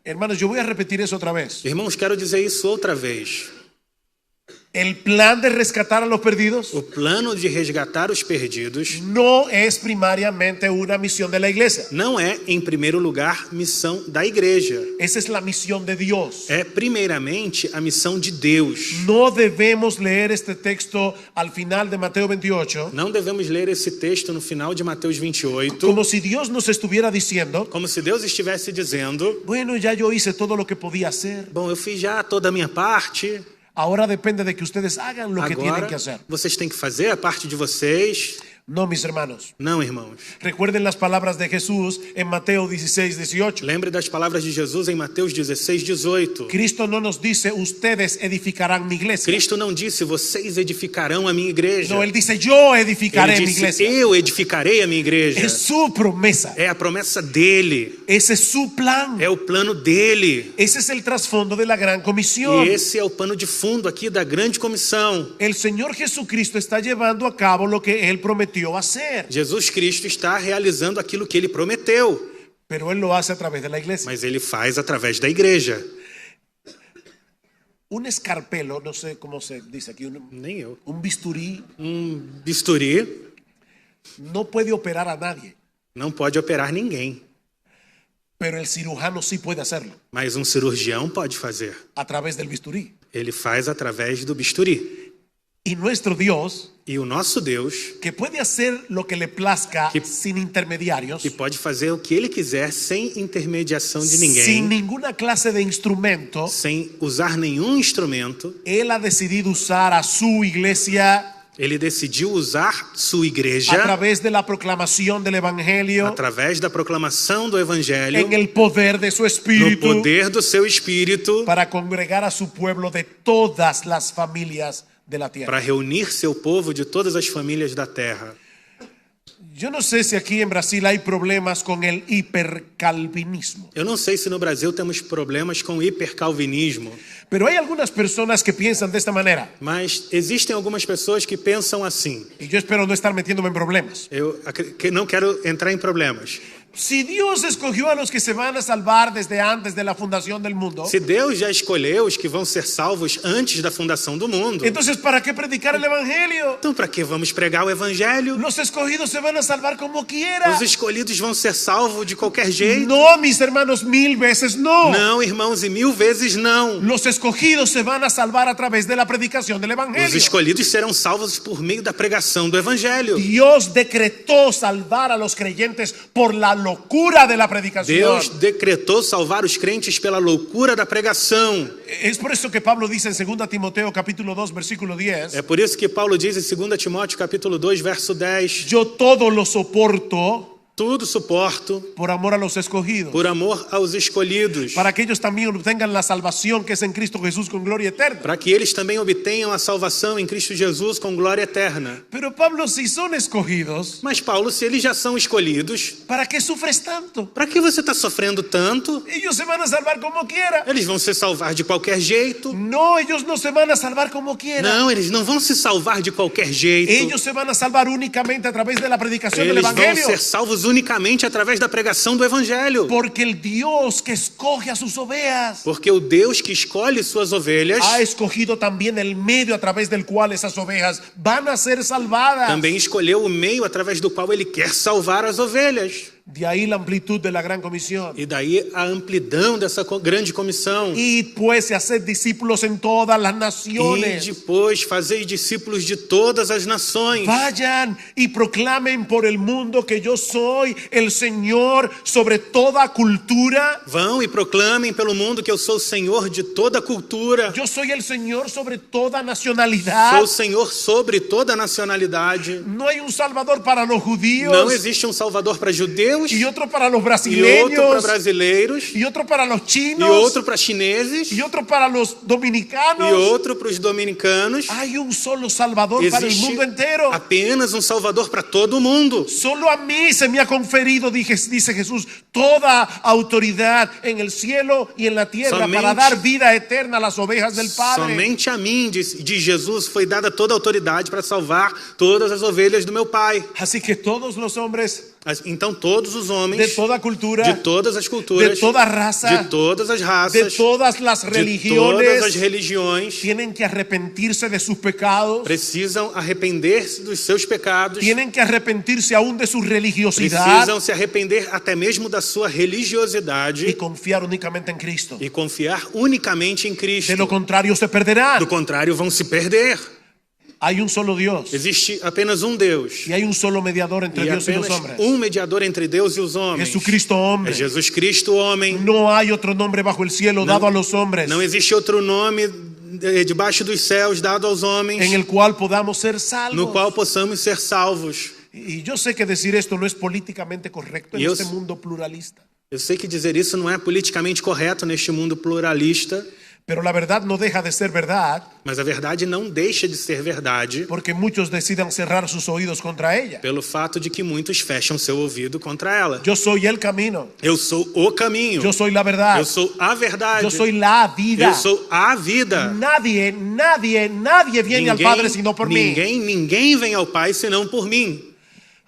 Hermanos, yo voy a repetir eso otra vez. Irmãos, quero dizer isso outra vez. El plan de rescatar a los perdidos O plano de resgatar os perdidos no es primariamente una misión de la iglesia. não é, em primeiro lugar, missão da igreja. Esa es la misión de Dios. É, primeiramente, a missão de Deus. No debemos leer este texto al final de Mateo 28 Não devemos ler esse texto no final de Mateus 28 como si Dios nos estuviera diciendo, como se Deus estivesse dizendo: bueno, ya yo hice todo lo que podía hacer. bom, eu fiz já toda a minha parte, Ahora depende de que ustedes hagan lo que tienen agora que hacer. vocês têm que fazer a parte de vocês. No, mis hermanos. Não, irmãos. Recuerden las palabras de Jesús en Mateo 16, 18. Lembre das palavras de Jesus em Mateus 16, 18. Cristo no nos dice, ustedes edificarán mi iglesia. Cristo não disse: vocês edificarão a minha igreja. No, Él dice, yo edificaré Ele mi disse: iglesia. eu edificarei a minha igreja. Es su promesa. É a promessa dele. Ese es su plan. É o plano dele. Ese es el trasfondo de la gran comisión. E esse é o pano de fundo aqui da grande comissão. El Señor Jesucristo está llevando a cabo lo que Él prometió hacer. Jesus Cristo está realizando aquilo que ele prometeu, Pero Él lo hace a través de la iglesia. mas ele faz através da igreja. Un escarpelo, no sé cómo se dice aquí, Nem eu. un bisturí Bisturi no puede operar a nadie, não pode operar ninguém, pero el cirujano sí puede hacerlo mas um cirurgião pode fazer. a través del bisturí. Ele faz através do bisturi. Y nuestro Dios, E o nosso Deus, que puede hacer lo que le plazca Que- sin intermediarios, que pode fazer o que ele quiser sem intermediação de sin ninguém, ninguna clase de instrumento, sem usar nenhum instrumento, Él ha decidido usar a su iglesia ele decidiu usar sua a igreja través de la proclamación del Evangelio, através da proclamação do evangelho, en el poder de su no Espíritu, poder do seu espírito, para congregar a su pueblo de todas las familias de la tierra. para reunir seu povo de todas as famílias da terra. Yo no sé si aquí en Brasil hay problemas con el hipercalvinismo, Eu não sei se no Brasil temos problemas com hipercalvinismo, pero hay algunas personas que piensan de esta manera, mas existem algumas pessoas que pensam assim. y yo espero no estar metiéndome en problemas. Que não quero entrar em problemas. Si Dios escogió a los que se van a salvar desde antes de la fundación del mundo, Se Deus já escolheu os que vão ser salvos antes da fundação do mundo, entonces ¿para qué predicar el Evangelio? então para que vamos pregar o evangelho? Los escogidos se van a salvar como quiera. Os escolhidos vão ser salvos de qualquer jeito? No, mis hermanos, 1000 veces no. Não, irmãos, e 1000 vezes não. Los escogidos se van a salvar a través de la predicación del Os Evangelio. escolhidos serão salvos por meio da pregação do evangelho. Dios decretó salvar a los creyentes por la locura de la predicación. Deus decretou salvar os crentes pela loucura da pregação. Es por eso que Pablo dice en 2 Timoteo capítulo 2 versículo 10, É por isso que Paulo diz em 2 Timóteo capítulo 2, verso 10, yo todo lo soporto tudo suporto por amor a los escogidos, por amor aos escolhidos, para que ellos también obtengan la salvación que es en Cristo Jesús con gloria eterna. para que eles também obtenham a salvação em Cristo Jesus com glória eterna. Pero Pablo, si son escogidos, Mas Paulo, se eles já são escolhidos, ¿para qué sufres tanto? para que você está sofrendo tanto? Ellos se van a salvar como quiera. Eles vão se salvar de qualquer jeito. No, ellos no se van a salvar como quiera. Não, eles não vão se salvar de qualquer jeito. Ellos se van a salvar únicamente a través de la predicación del Eles vão Evangelio. ser salvos unicamente através da pregação do Evangelho. Porque el Dios que escoge a sus ovejas Porque o Deus que escolhe suas ovelhas ha escogido también el medio a través del cual esas ovejas van a ser salvadas. também escolheu o meio através do qual ele quer salvar as ovelhas. De ahí la amplitud de la gran comisión. E daí a amplidão dessa grande comissão. Id pues y haced discípulos en todas las E naciones. depois fazei discípulos de todas as nações. Vayan y proclamen por el mundo que yo soy el Señor sobre toda cultura. Vão e proclamem pelo mundo que eu sou o Senhor de toda cultura. Yo soy el Señor sobre toda Sou nacionalidad. o Senhor sobre toda nacionalidade. No hay un Salvador para los judíos Não existe um Salvador para judeus y otro para los e outro para brasileños brasileiros y otro para los e chinos outro para chineses y otro para los e dominicanos. outro para os dominicanos. Hay un solo Salvador para el Existe mundo entero. apenas um Salvador para todo mundo. Solo a mí se me ha conferido, dice Jesús, toda autoridad en el cielo y en la tierra Somente- para dar vida eterna a las ovejas del Padre. Somente a mim, de Jesus, foi dada toda a autoridade para salvar todas as ovelhas do meu Pai. Así que todos los hombres Então todos os de homens, toda cultura, de todas as culturas, de toda raza, de todas as de raças, todas las de todas as religiones, religiões, tienen que arrepentirse de sus pecados, precisam arrepender-se dos seus pecados, tienen que arrepentirse aún de su religiosidad precisam se arrepender até mesmo da sua religiosidade y confiar únicamente en Cristo. e confiar unicamente em De Cristo. lo contrario se perderán. Do contrário, vão se perder. Hay un solo Dios Existe apenas um Deus y hay un solo mediador entre e Dios y los apenas hombres. um mediador entre Deus e os homens. Jesucristo É hombre. Jesus Cristo, homem. No hay otro nombre bajo el cielo dado a los hombres Não existe outro nome debaixo dos céus dado aos homens en el cual podamos ser no salvos. qual possamos ser salvos. Y yo sé que decir esto no es políticamente correcto en Yo este sé- mundo pluralista, Eu sei que dizer isso não é politicamente correto neste mundo pluralista, pero la verdad no deja de ser verdad mas a verdade não deixa de ser verdade porque muchos decidan cerrar sus oídos contra ella. pelo fato de que muitos fecham seu ouvido contra ela. Yo soy el camino, Eu sou o caminho. yo soy la verdad, Eu sou a verdade. yo soy la vida. Eu sou a vida. Nadie viene al Padre sino por mí. Ninguém vem ao Pai senão por mim.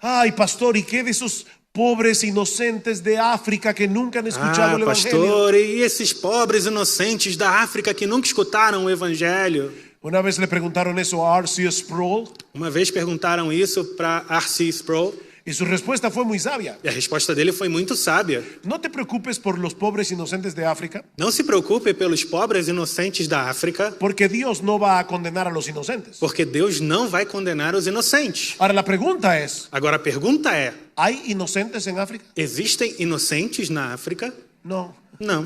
Ay, pastor, ¿y qué de esos pobres inocentes de África que nunca han escuchado el Evangelio? Pastor, e esses pobres inocentes da África que nunca escutaram o Evangelho? Una vez le preguntaron eso a R.C. Sproul Uma vez perguntaram isso para R.C. Sproul y su respuesta fue muy sabia. e a resposta dele foi muito sábia. No te preocupes por los pobres inocentes de África, Não se preocupe pelos pobres inocentes da África, porque Dios no va a condenar a los inocentes. porque Deus não vai condenar os inocentes. Ahora la pregunta es, Agora a pergunta é: ¿hay inocentes en África? existem inocentes na África? No. Não.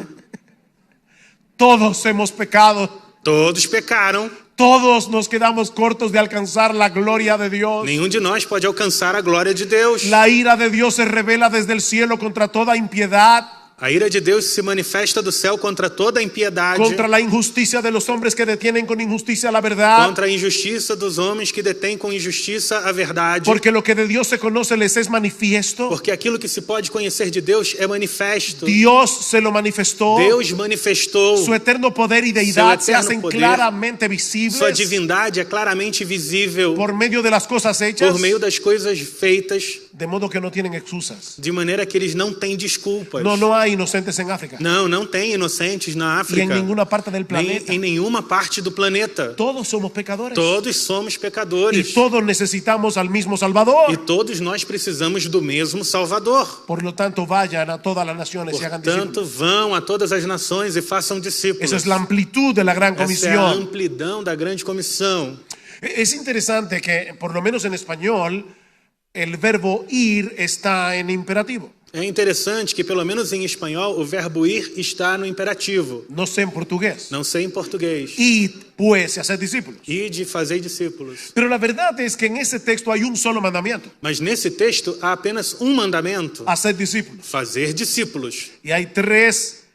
Todos hemos pecado. Todos pecaram. Todos nos quedamos cortos de alcanzar la gloria de Dios. Nenhum de nós pode alcançar a glória de Deus. La ira de Dios se revela desde el cielo contra toda impiedad, A ira de Deus se manifesta do céu contra toda a impiedade, contra la injusticia de los hombres que detienen con injusticia la verdad. contra a injustiça dos homens que detêm com injustiça a verdade. Porque lo que de Dios se conoce les es manifiesto. Porque aquilo que se pode conhecer de Deus é manifesto. Dios se lo manifestó. Deus manifestou. Su eterno poder y deidad Su se eterno hacen poder, claramente Sua visibles divindade é claramente visível por medio de las cosas hechas, por meio das coisas feitas, de modo que no tienen excusas. de maneira que eles não têm desculpas. No hay inocentes en África. Não tem inocentes na Y en África. ninguna parte del Nem planeta. em nenhuma parte do planeta. Todos somos pecadores. Todos somos Y pecadores. todos necesitamos al mismo Salvador. E todos nós precisamos do mesmo Salvador. Por lo tanto, vayan a todas las naciones y hagan discípulos. Portanto, vão a todas as nações e façam discípulos. Esa es la amplitud de la gran Essa é a comisión. amplidão da grande comissão. Es interesante que, por lo menos en español, el verbo ir está en imperativo. É interessante que, pelo menos em espanhol, o verbo ir está no imperativo. No sé en portugués. Não sei em português. Id pues y hacer discípulos. Ide, fazei discípulos. Pero la verdad es que en ese texto hay un solo mandamiento. Mas nesse texto há apenas um mandamento: Hacer discípulos. fazer discípulos. Y hay tres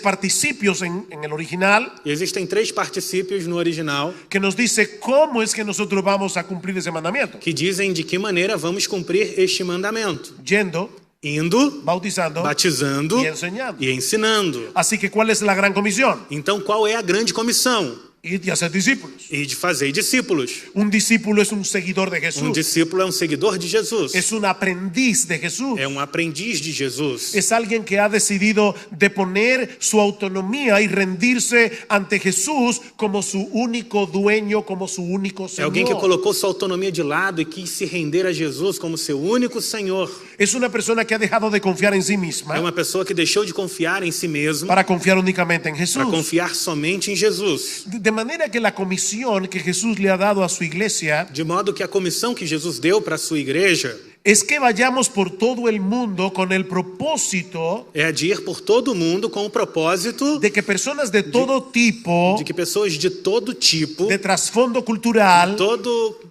participios en el original E existem 3 particípios no original que nos dice cómo es que nosotros vamos a cumplir ese mandamiento. que dizem de que maneira vamos cumprir este mandamento. Yendo, Indo, bautizando batizando y enseñando. e ensinando. Así que ¿cuál es la gran comisión? Então, qual é a grande comissão? Ir y hacer discípulos. E de fazer discípulos. Un discípulo es un seguidor de Um Jesús. discípulo é um seguidor de Jesus. Es un aprendiz de Jesús. É um aprendiz de Jesus. Es alguien que ha decidido deponer su autonomía y rendirse ante Jesús como su único dueño, como su único É alguém que Señor. colocou sua autonomia de lado e quis se render a Jesus como seu único Senhor. Es una persona que ha dejado de confiar en sí É misma uma pessoa que deixou de confiar em si mesmo para confiar únicamente en para Jesús. confiar somente em Jesus. De manera que la comisión que Jesús le ha dado a su iglesia De modo que a comissão que Jesus deu para a sua igreja es que vayamos por todo el mundo con el propósito é a de ir por todo o mundo com o propósito de que personas de todo tipo, de que pessoas de todo tipo, de trasfondo cultural,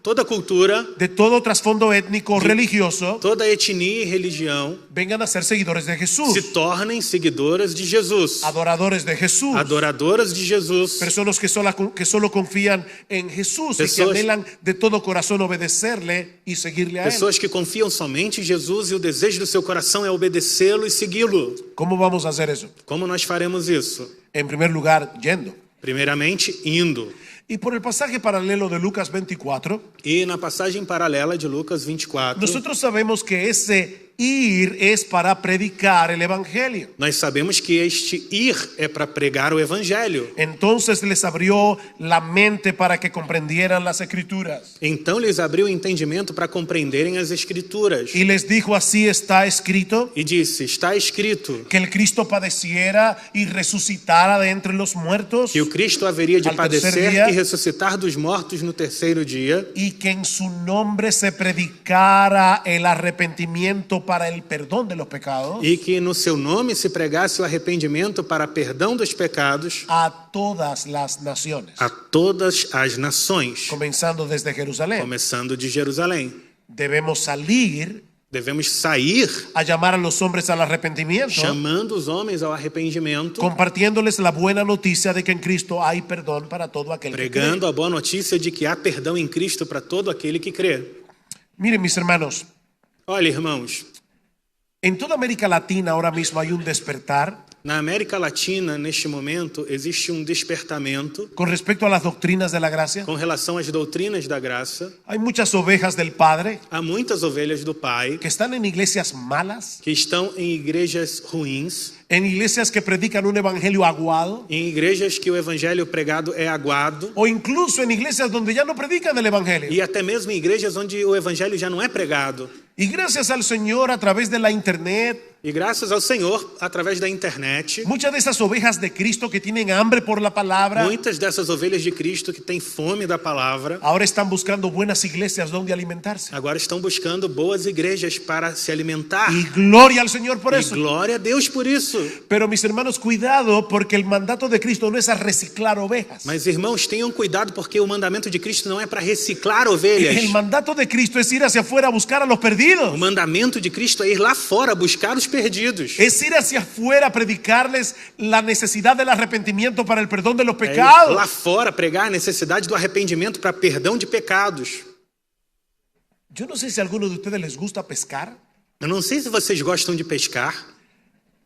toda cultura, de todo trasfondo étnico, religioso, toda etnia e religião vengan a ser seguidores de Jesús, se tornem seguidoras de Jesus, adoradores de Jesús, adoradoras de Jesus, personas que solo confían en Jesús y que Pessoas- anhelan de todo corazón obedecerle y seguirle a Él. pessoas que confiam somente em Jesus e o desejo do seu coração é obedecê-lo e segui-lo. ¿Cómo vamos a hacer eso? Como nós faremos isso? En primer lugar, yendo. Primeiramente, indo. Y por el pasaje paralelo de Lucas 24, E na passagem paralela de Lucas 24, nosotros sabemos que ese ir es para predicar el evangelio. nós sabemos que este ir é para pregar o evangelho. Entonces les abrió la mente para que comprendieran las escrituras. Então lhes abriu o entendimento para compreenderem as escrituras. Y les dijo, así está escrito, E disse: está escrito que el Cristo padeciera y resucitara de entre los muertos, que o Cristo haveria de Al tercer padecer dia, e ressuscitar dos mortos no 3º dia, y que en su nombre se predicara el arrepentimiento para el perdón de los pecados e que no seu nome se pregasse o arrependimento para perdão dos pecados a todas las naciones, a todas as nações, comenzando desde Jerusalén. começando de Jerusalém. Debemos salir Devemos sair a llamar a los hombres al arrepentimiento, chamando os homens ao arrependimento, compartiéndoles la buena noticia de que en Cristo hay perdón para todo aquel que cree. pregando a boa notícia de que há perdão em Cristo para todo aquele que crê. Miren, mis hermanos, Olha, irmãos, en toda América Latina ahora mismo hay un despertar na América Latina, neste momento, existe um despertamento con respecto a las doctrinas de la gracia. com relação às doutrinas da graça. Hay muchas ovejas del Padre Há muitas ovelhas do Pai que están en iglesias malas, que estão em igrejas ruins, en iglesias que predican un evangelio aguado, em igrejas que o evangelho pregado é aguado, o incluso en iglesias donde ya no predican el evangelio. e até mesmo em igrejas onde o evangelho já não é pregado. Y gracias al Señor, a través de la internet, E graças ao Senhor, através da internet, muchas de esas ovejas de Cristo que tienen hambre por la palabra, muitas dessas ovelhas de Cristo que têm fome da palavra, ahora están buscando buenas iglesias donde alimentarse. agora estão buscando boas igrejas para se alimentar. Y gloria al Señor por E eso. glória a Deus por isso. Pero mis hermanos, cuidado, porque el mandato de Cristo no es a reciclar ovejas. Mas irmãos, tenham cuidado, porque o mandamento de Cristo não é para reciclar El ovelhas. mandato de Cristo es ir hacia afuera a buscar a los perdidos. O mandamento de Cristo é ir lá fora buscar os perdidos. Es ir hacia afuera a predicarles la necesidad del arrepentimiento para el perdón de los É ir pecados. lá fora pregar a necessidade do arrependimento para perdão de pecados. Yo no sé si a alguno de ustedes les gusta pescar. Eu não sei se vocês gostam de pescar.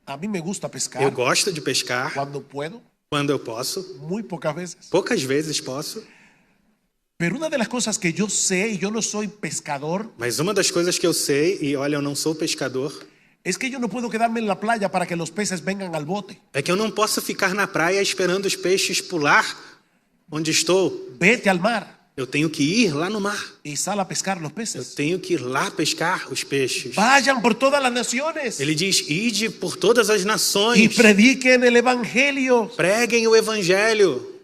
A mí me gusta pescar Eu gosto de pescar cuando puedo, quando eu posso. muy pocas veces. Poucas vezes posso. Pero una de las cosas que yo sé, y yo no soy pescador, Mas uma das coisas que eu sei, e olha, eu não sou pescador, es que yo no puedo quedarme en la playa para que los peces vengan al bote. é que eu não posso ficar na praia esperando os peixes pular onde estou. Vete al mar Eu tenho que ir lá no mar. y sal a pescar los Eu peces. tenho que ir lá pescar os peixes. Vayan por todas las naciones Ele diz: ide por todas as y nações, prediquen el evangelio. preguem o evangelho.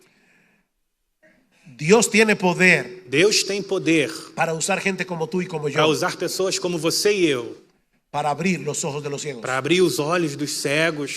Dios tiene poder Deus tem poder para usar gente como tú y como para yo. usar pessoas como você e eu. para abrir los ojos de los ciegos, para abrir os olhos dos cegos,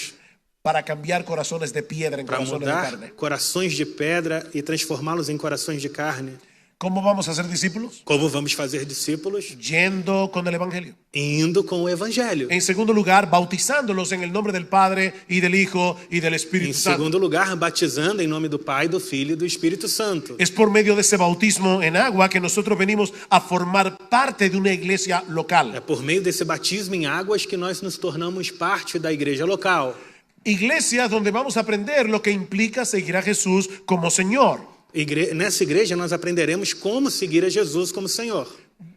para cambiar corazones de piedra en para corazones de mudar carne. corações de pedra e transformá-los em corações de carne. ¿Cómo vamos a ser discípulos? Como vamos fazer discípulos? Yendo con el Evangelio. Indo com o Evangelho. En segundo lugar, bautizándolos en el nombre del Padre y del Hijo y del Em Espíritu Santo. segundo lugar, batizando em nome do Pai, do Filho e do Espírito Santo. Es por medio de ese bautismo en agua que nosotros venimos a formar parte de una iglesia É local. por meio desse batismo em águas que nós nos tornamos parte da igreja local. Iglesias donde vamos a aprender lo que implica seguir a Jesús como Señor. Nessa igreja nós aprenderemos como seguir a Jesus como Senhor.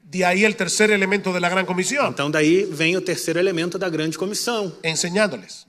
De ahí el tercer elemento de la Gran Comisión, Então daí vem o terceiro elemento da grande comissão, enseñándoles.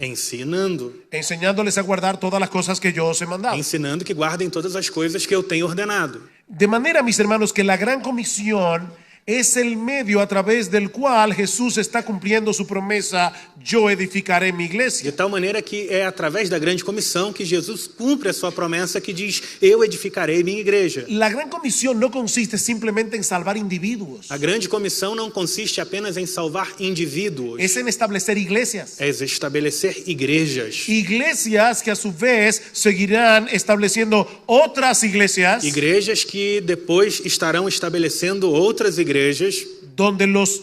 ensinándoles A guardar todas las cosas que yo os he mandado. ensinando que guardem todas as coisas que eu tenho ordenado. De manera, mis hermanos, que la Gran Comisión es el medio a través del cual Jesús está cumpliendo su promesa: yo edificaré mi De iglesia. tal maneira que é através da grande comissão que Jesus cumpre a sua promessa que diz: eu edificarei minha igreja. La Gran Comisión no consiste simplemente en salvar individuos, A grande comissão não consiste apenas em salvar indivíduos, es en establecer iglesias. é estabelecer igrejas. Iglesias que a su vez seguirán estableciendo otras iglesias Igrejas que depois estarão estabelecendo outras igrejas, donde los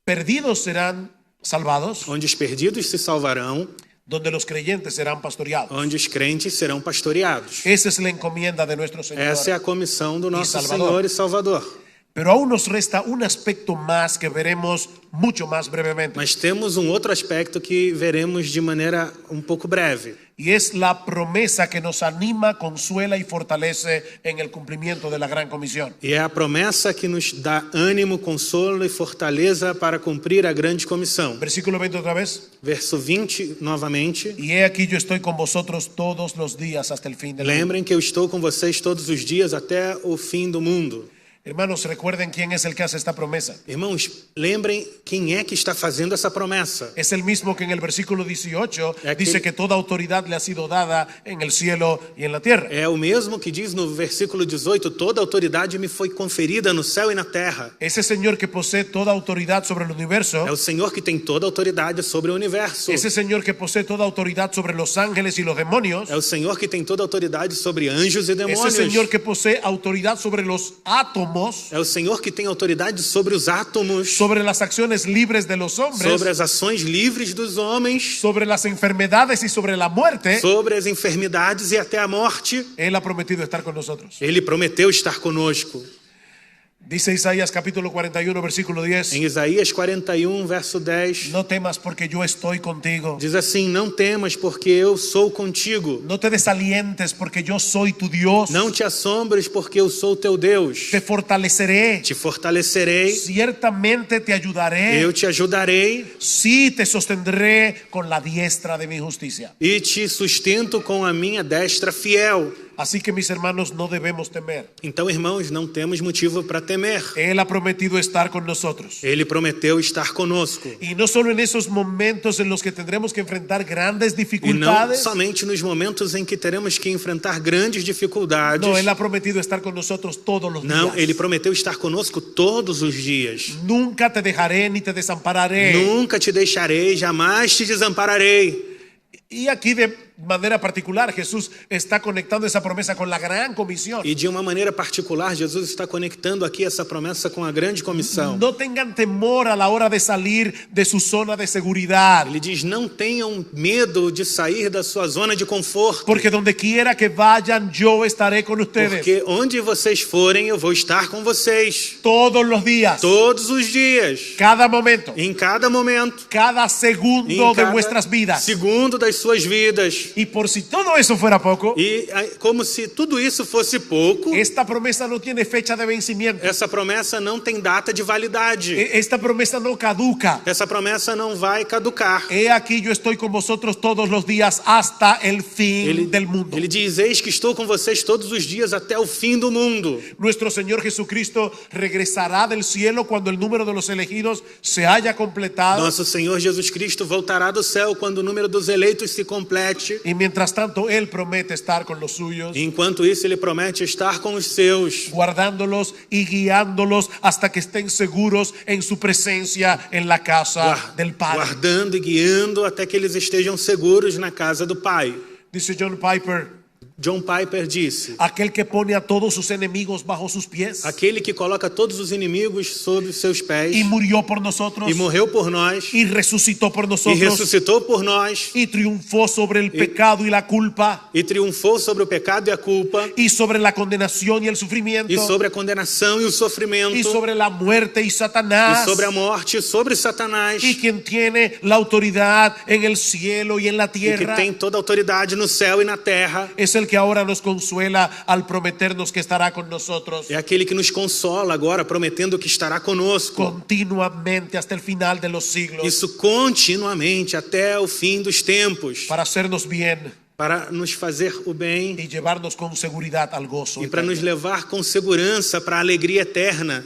perdidos serán salvados, onde os perdidos se salvarão, donde los creyentes serán pastoreados. onde os crentes serão pastoreados. Esa es la encomienda de nuestro Señor. Essa é a comissão do nosso Salvador. Senhor e Salvador. Pero aún nos resta un aspecto más que veremos mucho más brevemente, Mas temos um outro aspecto que veremos de maneira um pouco breve. y es la promesa que nos anima, consuela y fortalece en el cumplimiento de la Gran Comisión. E é a promessa que nos dá ânimo, consolo e fortaleza para cumprir a grande comissão. Versículo 20 otra vez. Verso 20, novamente. Y he aquí yo estoy con vosotros todos los días hasta el fin del mundo. Lembrem que eu estou com vocês todos os dias até o fim do mundo. Hermanos, recuerden quién es el que hace esta promesa. Irmãos, lembrem quem é que está fazendo essa promessa. Es el mismo que en el versículo 18 Aquel- dice que toda autoridad le ha sido dada en el cielo y en la tierra. É o mesmo que diz no versículo 18: toda autoridade me foi conferida no céu e na terra. Ese Señor que posee toda autoridad sobre el universo, É o Senhor que tem toda autoridade sobre o universo. ese Señor que posee toda autoridad sobre los ángeles y los demonios, É o Senhor que tem toda autoridade sobre anjos e ese demônios. Señor que posee autoridad sobre los átomos, É o Senhor que tem autoridade sobre os átomos, sobre las acciones libres de los hombres, sobre as ações livres dos homens, sobre las enfermedades y sobre la muerte. sobre as enfermidades e até a morte. Él ha prometido estar con nosotros. Ele prometeu estar conosco. Dice Isaías capítulo 41 versículo 10: Em Isaías 41, verso 10, no temas porque yo estoy contigo. diz assim: não temas, porque eu sou contigo. No te desalientes porque yo soy tu Dios. Não te assombres, porque eu sou teu Deus. Te fortaleceré. Te fortalecerei, Ciertamente te ayudaré. eu te ajudarei Sí, te sostendré con la diestra de mi justicia. e te sustento com a minha destra fiel. Así que, mis hermanos, no debemos temer. Então, irmãos, não temos motivo para temer. Él ha prometido estar con nosotros. Ele prometeu estar conosco. Y no solo en esos momentos en los que tendremos que enfrentar grandes E não dificultades. somente nos momentos em que teremos que enfrentar grandes dificuldades. No, Él ha prometido estar con nosotros todos los Não, días. ele prometeu estar conosco todos os dias. Nunca te dejaré ni te desampararé. Nunca te deixarei, jamais te desampararei. Y aquí de manera particular Jesús está conectando esa promesa con la gran comisión. E de uma maneira particular, Jesus está conectando aqui essa promessa com a grande comissão. No tengan temor a la hora de salir de su zona de seguridad, Ele diz: não tenham medo de sair da sua zona de conforto, porque donde quiera que vayan yo estaré con ustedes porque onde vocês forem, eu vou estar com vocês. todos los días, Todos os dias, cada momento, em cada momento, cada segundo em de cada vuestras vidas. segundo das suas vidas. Y por si todo eso fuera poco, E como se tudo isso fosse pouco, esta promesa no tiene fecha de vencimiento. essa promessa não tem data de validade. Esta promesa no caduca. Essa promessa não vai caducar. He aquí yo estoy con vosotros todos los días hasta el fin del mundo. Ele diz: eis que estou com vocês todos os dias até o fim do mundo. Nuestro Señor Jesucristo regresará del cielo cuando el número de los elegidos se haya completado. Nosso Senhor Jesus Cristo voltará do céu quando o número dos eleitos se complete. promete. Y mientras tanto, Él promete estar con los suyos, Enquanto isso, ele promete estar com os seus, guardándolos y guiándolos hasta que estén seguros en su presencia en la casa del Padre. guardando e guiando até que eles estejam seguros na casa do Pai. Dice John Piper, John Piper disse: aquel que pone a todos sus enemigos bajo sus pies aquele que coloca todos os inimigos sob os seus pés y murió por nosotros e morreu por nós y resucitó por e nosotros ressuscitou por nós y triunfó sobre el pecado y la culpa e triunfou sobre o pecado e a culpa y sobre la condenación y el sufrimiento e sobre a condenação e o sofrimento y sobre la muerte y e Satanás, sobre a morte e sobre Satanás, y quien tiene la autoridad en el cielo y en la e que tierra tem toda a autoridade no céu e na terra. es el que ahora nos consuela al prometernos que estará con nosotros É aquele que nos consola agora, prometendo que estará conosco. continuamente hasta el final de los siglos Isso continuamente até o fim dos tempos, para hacernos bien para nos fazer o bem y llevarnos con seguridad al gozo e para eterno. nos levar com segurança para a alegria eterna.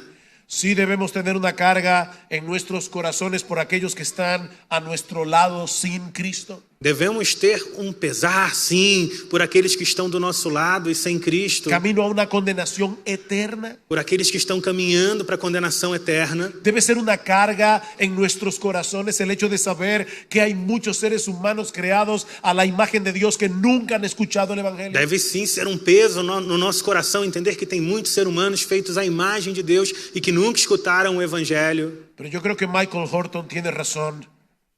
Sí debemos tener una carga en nuestros corazones por aquellos que están a nuestro lado sin Cristo. Devemos ter pesar, sim, por aqueles que estão do nosso lado e sem Cristo, Camino a una condenación eterna. por aqueles que estão caminhando para a condenação eterna. Debe ser una carga en nuestros corazones el hecho de saber que hay muchos seres humanos creados a la imagen de Dios que nunca han escuchado el Evangelio. Deve sim ser peso no nosso coração entender que tem muitos seres humanos feitos à imagem de Deus e que nunca escutaram o Evangelho. Pero yo creo que Michael Horton tiene razón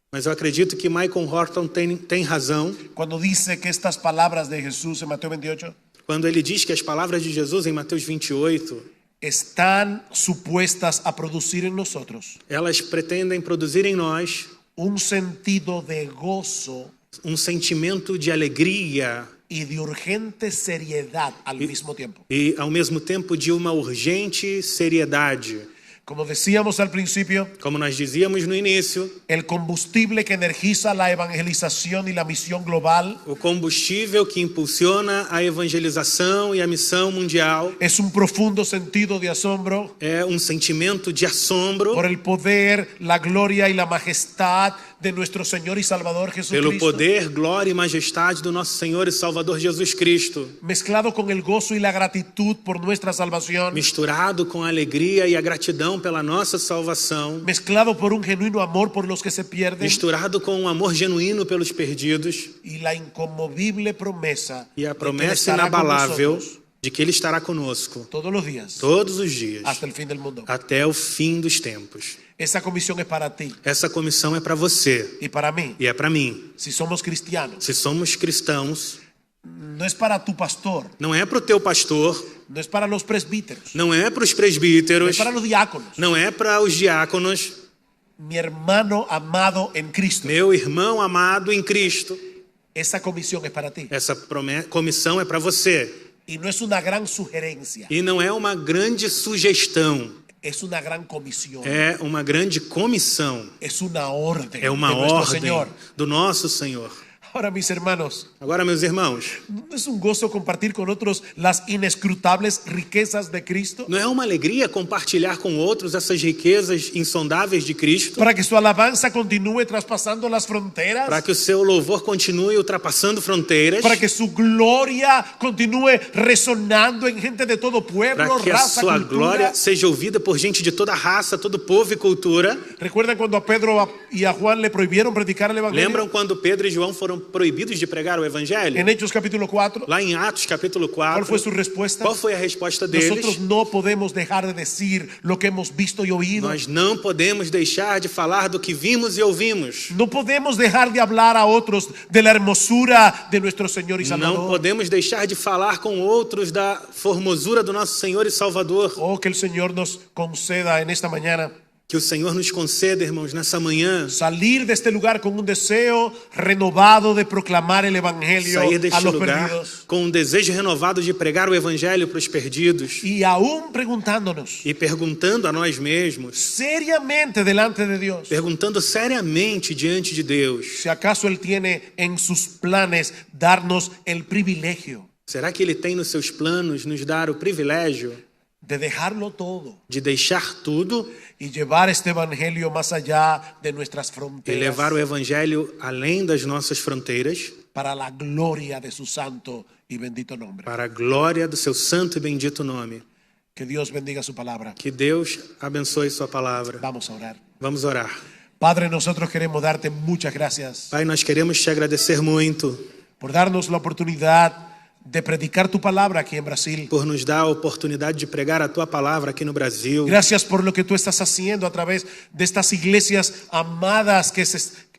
Mas eu acredito que Michael Horton tem razão cuando dice que estas palabras de Jesús en Mateo 28 quando ele diz que as palavras de Jesus em Mateus 28, están supuestas a producir en nosotros elas pretendem produzir em nós un sentido de gozo sentimento de alegria y de urgente seriedad al mismo tiempo. e, ao mesmo tempo, de uma urgente seriedade. Como decíamos al principio, Como nós dizíamos no início, el combustible que energiza la evangelización y la misión global o combustível que impulsiona a evangelização e a missão mundial es un profundo sentido de asombro é sentimento de assombro por el poder, la gloria y la majestad de nuestro Señor y Salvador pelo Jesucristo, poder, glória e majestade do nosso Senhor e Salvador Jesus Cristo, mezclado con el gozo y la gratitud por nuestra salvación, misturado com a alegria e a gratidão pela nossa salvação, mezclado por un genuino amor por los que se pierden misturado com um amor genuíno pelos perdidos y la inconmovible promesa e a de que Él promessa estará con inabalável nosotros de que Ele estará conosco todos los días todos os dias hasta el fin del mundo. até o fim dos tempos. Esa comisión es para ti Essa comissão é para você y para mí. e é para mim. Si somos cristianos, Se somos cristãos, no es para tu pastor, não é para o teu pastor, no es para los presbíteros, não é para os no es presbíteros, para los diáconos. não é para os diáconos. Mi hermano amado en Cristo, Meu irmão amado em Cristo, esa comisión es para ti. essa comissão é para você. Y no es una gran sugerencia, E não é uma grande sugestão, es una gran comisión, é uma grande comissão, es una orden é uma de nuestro ordem Señor. do nosso Senhor. Ahora, mis hermanos, Agora, meus irmãos, ¿no es un gozo compartir con otros las inescrutables riquezas de Cristo? não é uma alegria compartilhar com outros essas riquezas insondáveis de Cristo, Para que su alabanza continúe traspasando las para fronteras, que o seu louvor continue ultrapassando fronteiras, para que su gloria continúe resonando en gente de todo pueblo, para que a raza, sua cultura. glória seja ouvida por gente de toda raça, todo povo e cultura. ¿Recuerdan cuando a Pedro y a Juan le prohibieron predicar el Evangelio? Lembram quando Pedro e João foram proibidos de pregar o Evangelho? En Hechos capítulo 4, Lá em Atos capítulo ¿cuál 4, fue su respuesta? qual foi a resposta deles? Nosotros no podemos dejar de decir lo que hemos visto y oído. Nós não podemos deixar de falar do que vimos e ouvimos. No podemos dejar de hablar a otros de la hermosura de nuestro Señor y Não Salvador. podemos deixar de falar com outros da formosura do nosso Senhor e Salvador. Oh, que el Señor nos conceda en esta mañana Que o Senhor nos conceda, irmãos, nessa manhã, salir de este lugar con un deseo renovado de proclamar el Evangelio sair a deste los lugar perdidos. com um desejo renovado de pregar o Evangelho para os perdidos Y aún preguntándonos e perguntando a nós mesmos, seriamente delante de Dios, perguntando seriamente diante de Deus, si acaso Él tiene en sus planes darnos el privilegio será que Ele tem nos seus planos nos dar o privilégio de dejarlo todo de deixar tudo y llevar este Evangelio más allá de nuestras e fronteras levar o Evangelho além das nossas fronteiras para la gloria de su santo y bendito nombre. para a glória do seu santo e bendito nome. Que Dios bendiga su palabra. Que Deus abençoe sua palavra. Vamos a orar. Vamos orar. Padre, nosotros queremos darte muchas gracias Pai, nós queremos te agradecer muito por darnos la oportunidad de predicar tu palabra aquí en Brasil. por nos dar a oportunidade de pregar a tua palavra aqui no Brasil. Gracias por lo que tú estás haciendo a través de estas iglesias amadas que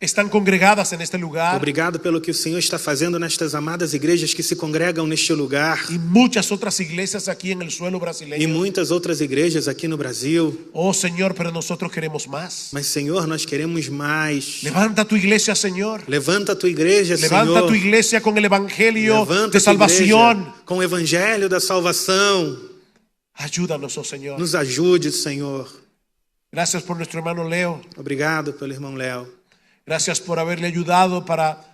están congregadas en este lugar. Obrigado pelo que o Senhor está fazendo nestas amadas igrejas que se congregam neste lugar Y muchas otras iglesias aquí en el suelo e brasileño. muitas outras igrejas aqui no Brasil. Oh Señor, pero nosotros queremos más. Mas, Senhor, nós queremos mais. Levanta tu iglesia, Señor. Levanta a tua igreja, Levanta Senhor. tu iglesia con el evangelio Levanta de a tua igreja salvación. com o evangelho da salvação. Ayúdanos, oh Señor. Nos ajude, Senhor. Gracias por nuestro hermano Leo. Obrigado pelo irmão Léo. Gracias por haberle ayudado para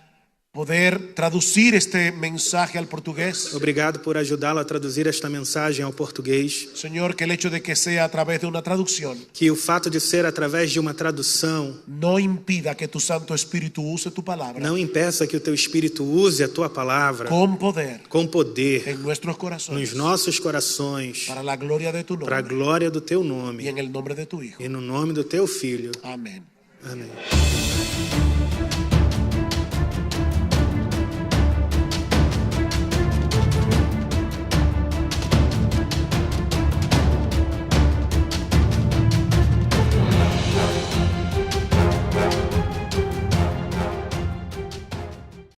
poder traducir este mensaje al portugués. Obrigado por ajudá-lo a traduzir esta mensagem ao português. Señor, que el hecho de que sea a través de una traducción Que o fato de ser através de uma tradução no impida que tu Santo Espíritu use tu palabra não impeça que o teu Espírito use a tua palavra con poder com poder en nuestros nos corazones nossos corações, para la gloria de tu para a nombre glória do teu y nome en el nombre de tu Hijo. e no nome do teu Filho. Amén. Amém.